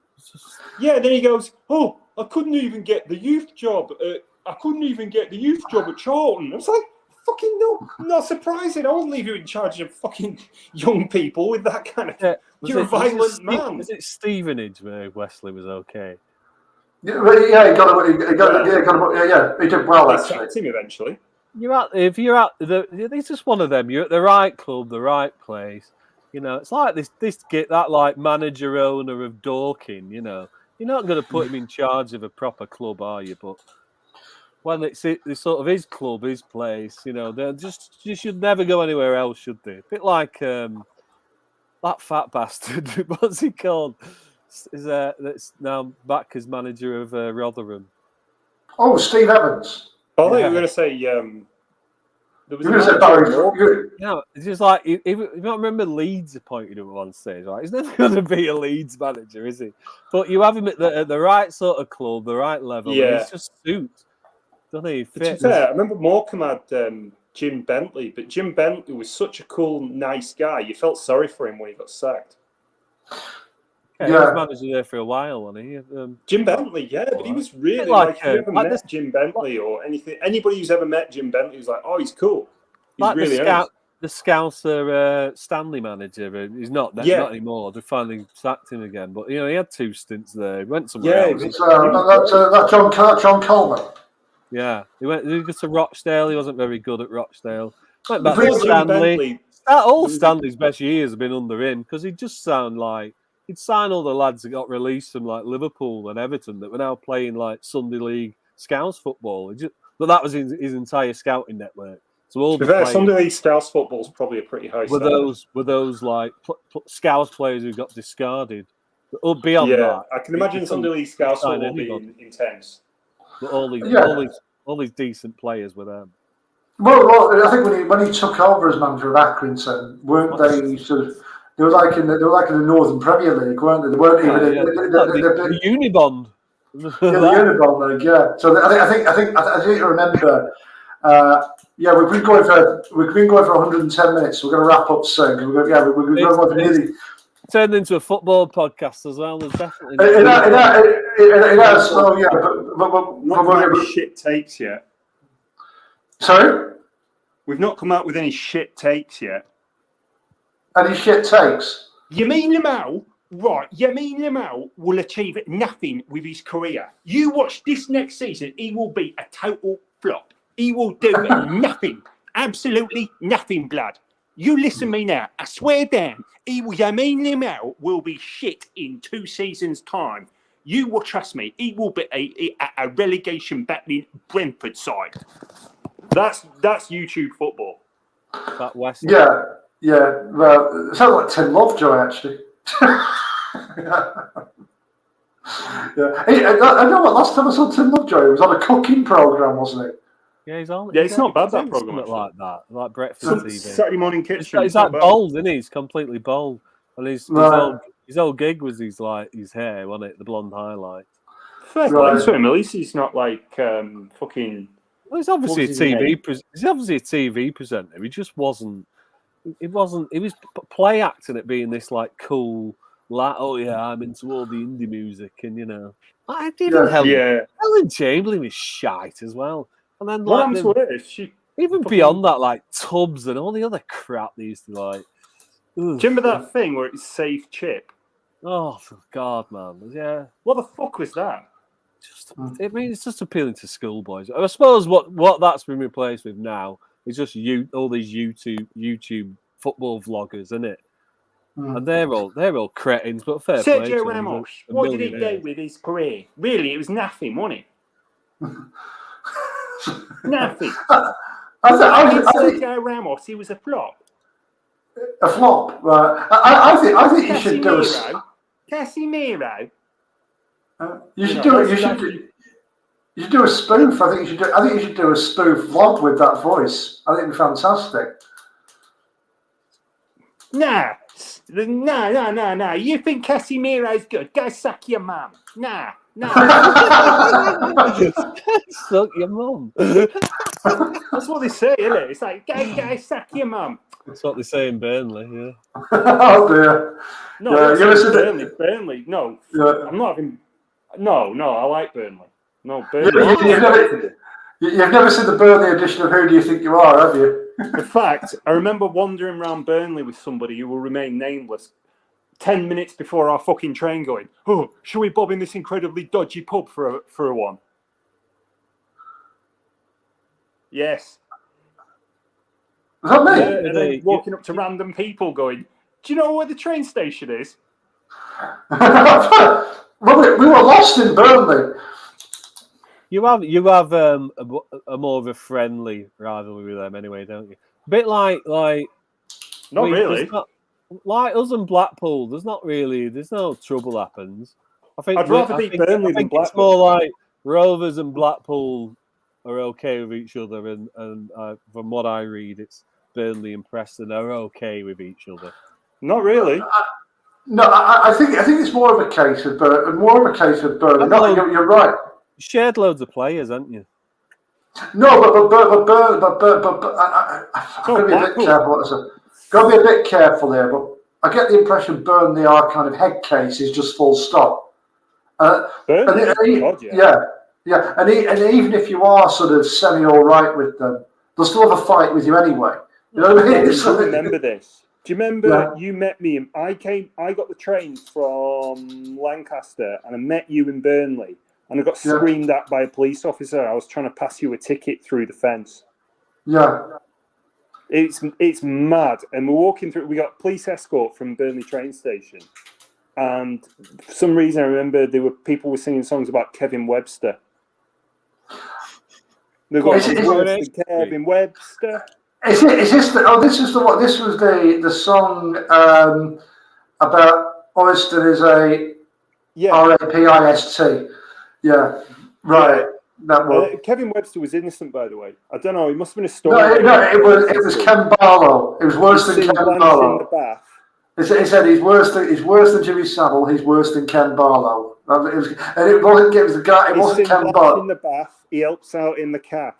Yeah, then he goes, oh, I couldn't even get the youth job. I couldn't even get the youth job at Charlton. I was like, fucking no, not surprising. I wouldn't leave you in charge of fucking young people with that kind of... You're a violent man. Was it Stevenage where Wesley was okay? Yeah, he did well, actually. They sacked him eventually. It's just one of them. You're at the right club, the right place. You know, it's like that like manager owner of Dorking, you know. You're not going to put him in charge of a proper club, are you? But when it's sort of his club, his place, you know, you should never go anywhere else, should they? A bit like that fat bastard. What's he called? That's now back as manager of Rotherham. Oh, Steve Evans. I thought you were going to say. There was it's just like you don't remember Leeds appointed him at one stage, right? He's never going to be a Leeds manager, is he? But you have him at the right sort of club, the right level. Yeah, he's just suits, doesn't he? To be fair, I remember Morecambe had Jim Bentley, but Jim Bentley was such a cool, nice guy. You felt sorry for him when he got sacked. He was manager there for a while, wasn't he? Jim Bentley, but he was really like if you ever met Jim Bentley or anything, anybody who's ever met Jim Bentley was like, oh, he's cool. He's like really the Scouser Stanley manager. He's not anymore. They finally sacked him again, but you know he had 2 stints there. He went somewhere else. That's John Coleman. Yeah, he went to Rochdale. He wasn't very good at Rochdale. Went back to Stanley. All Stanley's best years have been under him because he'd just sound like. He'd sign all the lads that got released from like Liverpool and Everton that were now playing like Sunday League Scouts football. But that was his entire scouting network. So all the Sunday League Scouts football is probably a pretty high. Were those like Scouts players who got discarded? But beyond that, I can imagine Sunday League Scouts football being intense. But all these decent players were there. Well, I think when he took over as manager of Accrington, weren't they sort of? They were like in the Northern Premier League, weren't they? They weren't even the Unibond. The Unibond League, yeah. So I think you remember. We've been going for 110 minutes. So we're going to wrap up soon. We're going for turned into a football podcast as well. There's definitely It has. Oh yeah, but Not come out with shit takes yet. sorry. We've not come out with any shit takes yet. Any shit takes? Yamin Lamal, right? Yamin Lamal will achieve nothing with his career. You watch this next season, he will be a total flop. He will do nothing, absolutely nothing, blood. You listen to me now. I swear down, Yamin Lamal will be shit in 2 seasons' time. You will trust me. He will be a relegation battling Brentford side. That's YouTube football. that West. Yeah. Well, it sounds like Tim Lovejoy actually. Yeah. Hey, I know what. Last time I saw Tim Lovejoy, it was on a cooking program, wasn't it? Yeah, he's on. Yeah, it's not bad, that programme programme, like that, like breakfast Some TV. Saturday morning kitchen. He's like bald, isn't he? He's completely bald, and his Right. whole gig was his hair, wasn't it? The blonde highlight. Fair Right. play to him. At least he's not like fucking. Well, he's obviously a What was his TV. He's obviously a TV presenter. He just wasn't. He wasn't. He was play acting at being this like cool. Like, oh yeah, I'm into all the indie music, and you know, I didn't. Yeah. Helen Chamberlain was shite as well, and then What like happened to her? She. even fucking- beyond that, like Tubbs and all the other crap they used to like. Ugh. Do you remember that thing where it's Save Chip? Oh, for God, man! Yeah, What the fuck was that? it's just appealing to schoolboys. I suppose what that's been replaced with now is just all these YouTube football vloggers, isn't it? And they're all cretins, but fair play. Sergio to them, Ramos, a what did he millionaire. do with his career? Really, it was nothing, wasn't it? Nothing. I think Sergio Ramos, he was a flop. a flop. Right. I think you should do a. Casemiro. You should do it. You should do a spoof. I think you should do a spoof vlog with that voice. I think it'd be fantastic. Nah. You think Casemiro's good? Go suck your mum. Nah. Suck your mum. That's what they say, isn't it? It's like, go suck your mum. That's what they say in Burnley. Yeah. Oh dear. No, Yeah, that's you listen to- Burnley. Burnley. No, Yeah. I'm not having. No, I like Burnley. No, You- Burnley. You've never seen the Burnley edition of Who Do You Think You Are, have you? In fact, I remember wandering around Burnley with somebody who will remain nameless 10 minutes before our fucking train going, oh, shall we bob in this incredibly dodgy pub for a one? Yes. Was that me? Yeah, and then walking up to random people going, do you know where the train station is? Well, we were lost in Burnley. You have a more of a friendly rivalry with them anyway, don't you? A bit like Not really. Like us and Blackpool, there's no trouble happens. I think I'd rather beat Burnley than It's Blackpool. more like Rovers and Blackpool are okay with each other, and from what I read, it's Burnley and Preston are okay with each other. Not really. No, I think it's more of a case of Burnley. No, you're right. You shared loads of players, haven't you? No, but I've got to be a bit careful. Got to be a bit careful there. But I get the impression Burnley are kind of head cases, just full stop. Burnley? God, Yeah. And even if you are sort of semi all right with them, they'll still have a fight with you anyway. You know what I mean? I remember this. Do you remember you met me? And I got the train from Lancaster, and I met you in Burnley, and I got screamed at by a police officer. I was trying to pass you a ticket through the fence. Yeah. It's mad. And we're walking through. We got police escort from Burnley train station, and for some reason I remember people were singing songs about Kevin Webster. They got Kevin Webster. Is this the? Oh, this is the what? This was the song about Oyster is a R-A-P-I-S-T. Yeah, right. Yeah. That one. Kevin Webster was innocent, by the way. I don't know. It must have been a story. No, it was Ken Barlow. It was worse than Ken Barlow. In the bath. He said he's worse than Jimmy Savile. He's worse than Ken Barlow. It was the guy. It wasn't Ken Barlow. In the bath, he helps out in the calf.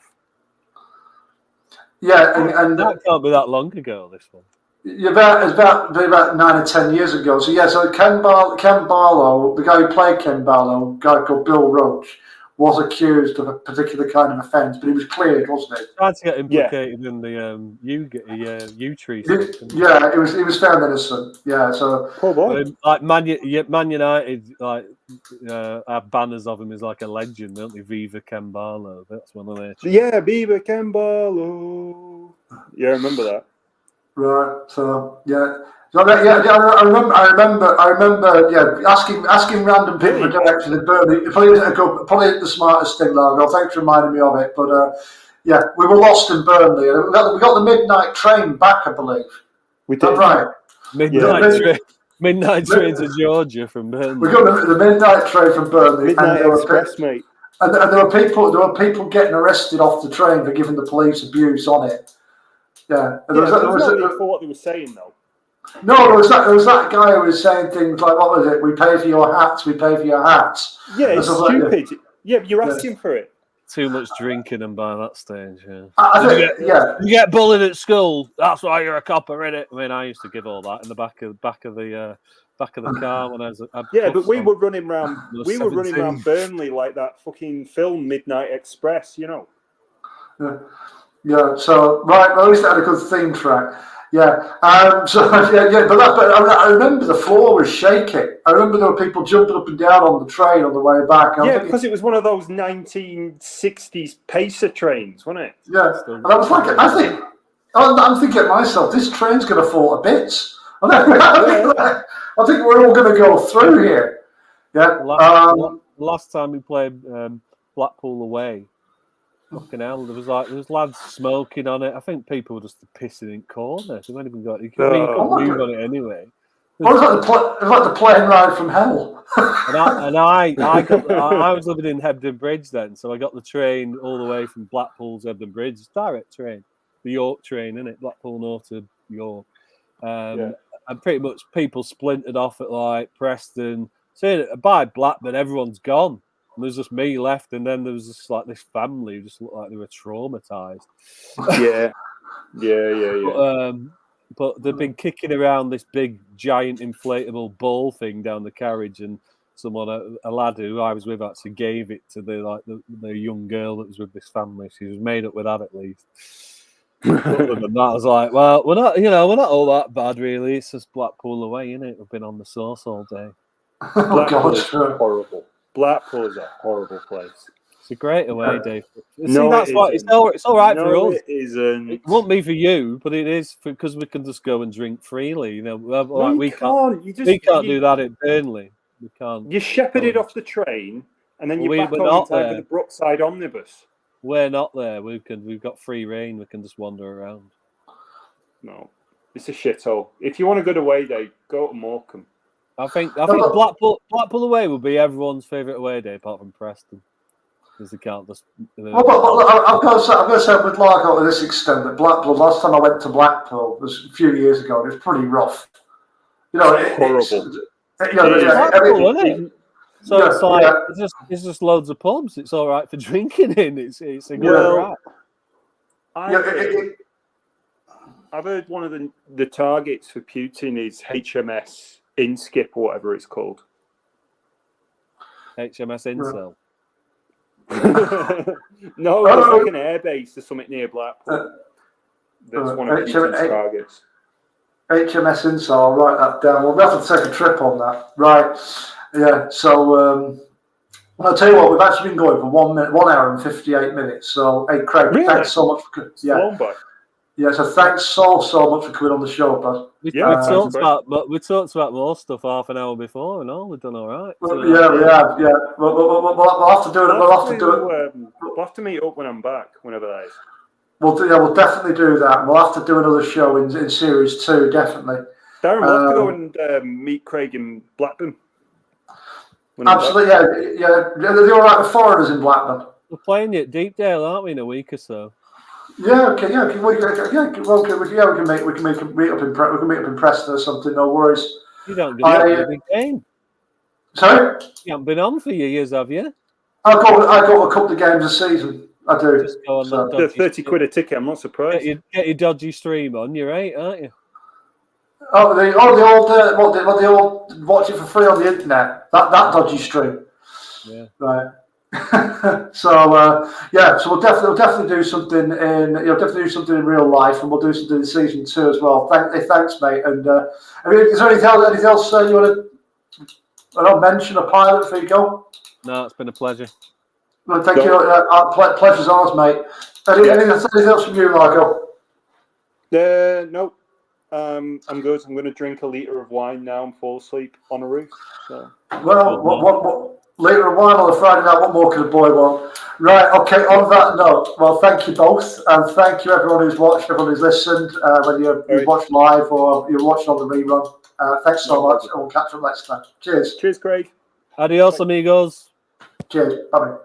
Yeah, and that can't be that long ago. This one. It's about 9 or 10 years ago. So yeah, so Ken Barlow, the guy who played Ken Barlow, a guy called Bill Roach, was accused of a particular kind of offence, but he was cleared, wasn't he? Tried to get implicated in the U tree stuff. Yeah, he was found innocent. Yeah, so Poor boy. Like Man United, like have banners of him as like a legend, don't they? Viva Ken Barlow. That's one of their. Yeah, Viva Ken Barlow. Yeah, I remember that. right, so yeah. So I remember. Yeah, asking random people for directions in Burnley. Probably the smartest thing, Largo. Thanks for reminding me of it. But yeah, we were lost in Burnley. We got the midnight train back, I believe. We did. That's right. Midnight train to Georgia from Burnley. We got the midnight train from Burnley. Midnight Express, mate. And there were people getting arrested off the train for giving the police abuse on it. Yeah. There was no for what they were saying though. No, there was that guy who was saying things like, "What was it? We pay for your hats. We pay for your hats." Yeah, it's stupid. Yeah, but you're asking for it. Too much drinking and by that stage. Yeah. I think, you get bullied at school. That's why you're a copper, innit? I mean, I used to give all that in the back of the car when I was. But we were running around. We were running around Burnley like that fucking film Midnight Express, you know. Yeah. So right, well, at least it had a good theme track. Yeah. But I remember the floor was shaking. I remember there were people jumping up and down on the train on the way back. Because it was one of those 1960s pacer trains, wasn't it? Yeah. And I was like, I'm thinking to myself, this train's going to fall to bits. I think we're all going to go through here. Yeah. Last time we played Blackpool away. Fucking hell! There was lads smoking on it. I think people were just pissing in corners. They weren't even got. You could move on it anyway. It was like the plane ride from hell. I was living in Hebden Bridge then, so I got the train all the way from Blackpool to Hebden Bridge. It's direct train, the York train, isn't it? Blackpool North to York. And pretty much people splintered off at like Preston. So by Blackburn, everyone's gone. And there's just me left, and then there was just like this family who just looked like they were traumatized. Yeah. But they've been kicking around this big, giant, inflatable ball thing down the carriage, and a lad who I was with, actually gave it to the young girl that was with this family. She was made up with that at least. Other than that, I was like, well, we're not all that bad, really. It's just Blackpool away, isn't it? We've been on the sauce all day. Blackpool is horrible. Blackpool is a horrible place. It's a great away day. It's all right for us. It isn't. It won't be for you, but it is because we can just go and drink freely. You know, we can't do that at Burnley. We can't. You're shepherded off the train, and then you're back on time for the Brookside omnibus. We're not there. We've got free reign. We can just wander around. No, it's a shithole. If you want a good away day, go to Morecambe. I think Blackpool away would be everyone's favourite away day, apart from Preston, because they can't just. I've got to say with Largo to this extent that Blackpool. Last time I went to Blackpool was a few years ago. It was pretty rough. You know, horrible. Blackpool, isn't it? So it's like it's just loads of pubs. It's all right for drinking in. It's a good I've heard one of the targets for Putin is HMS Inskip or whatever it's called. HMS Incel. No, it's like an airbase or something near Blackpool. That's one of Putin's targets. HMS Incel, I'll write that down. We'll have to take a trip on that. Right. Yeah, so I'll tell you what, we've actually been going for 1 hour and 58 minutes. So, hey, Craig, thanks so much for so thanks so much for coming on the show, bud. We talked about more stuff half an hour before, and all we've done all right. We have. Yeah. We'll have to do it. We'll have to meet up when I'm back, whenever that is. We'll definitely do that. We'll have to do another show in series 2, definitely. Darren, we'll have to go and meet Craig in Blackburn. Absolutely, yeah. They're all right with foreigners in Blackburn. We're playing at Deepdale, aren't we, in a week or so? Yeah, okay, yeah. We can meet up in Preston or something. No worries. You don't get a big game. Sorry, you haven't been on for years, have you? I got a couple of games a season. I do. Just go on £30 a ticket. I'm not surprised. Get your dodgy stream on. You're right, aren't you? the old watch it for free on the internet. That dodgy stream. Yeah. Right. So we'll definitely do something in real life, and we'll do something in season 2 as well. Thanks, mate. And is there anything else you want to mention a pilot before you go? No, it's been a pleasure. Well, thank you. Pleasure's ours, mate. Anything else from you, Marco? No. I'm good. I'm going to drink a litre of wine now and fall asleep on a roof. So. Well, what litre of wine on a Friday night? What more could a boy want? Right. Okay. On that note, well, thank you both, and thank you everyone who's watched, everyone who's listened, whether you've watched live or you're watching on the rerun. Thanks so much, and we'll catch up next time. Cheers. Cheers, Craig. Adios, amigos. Cheers. Bye.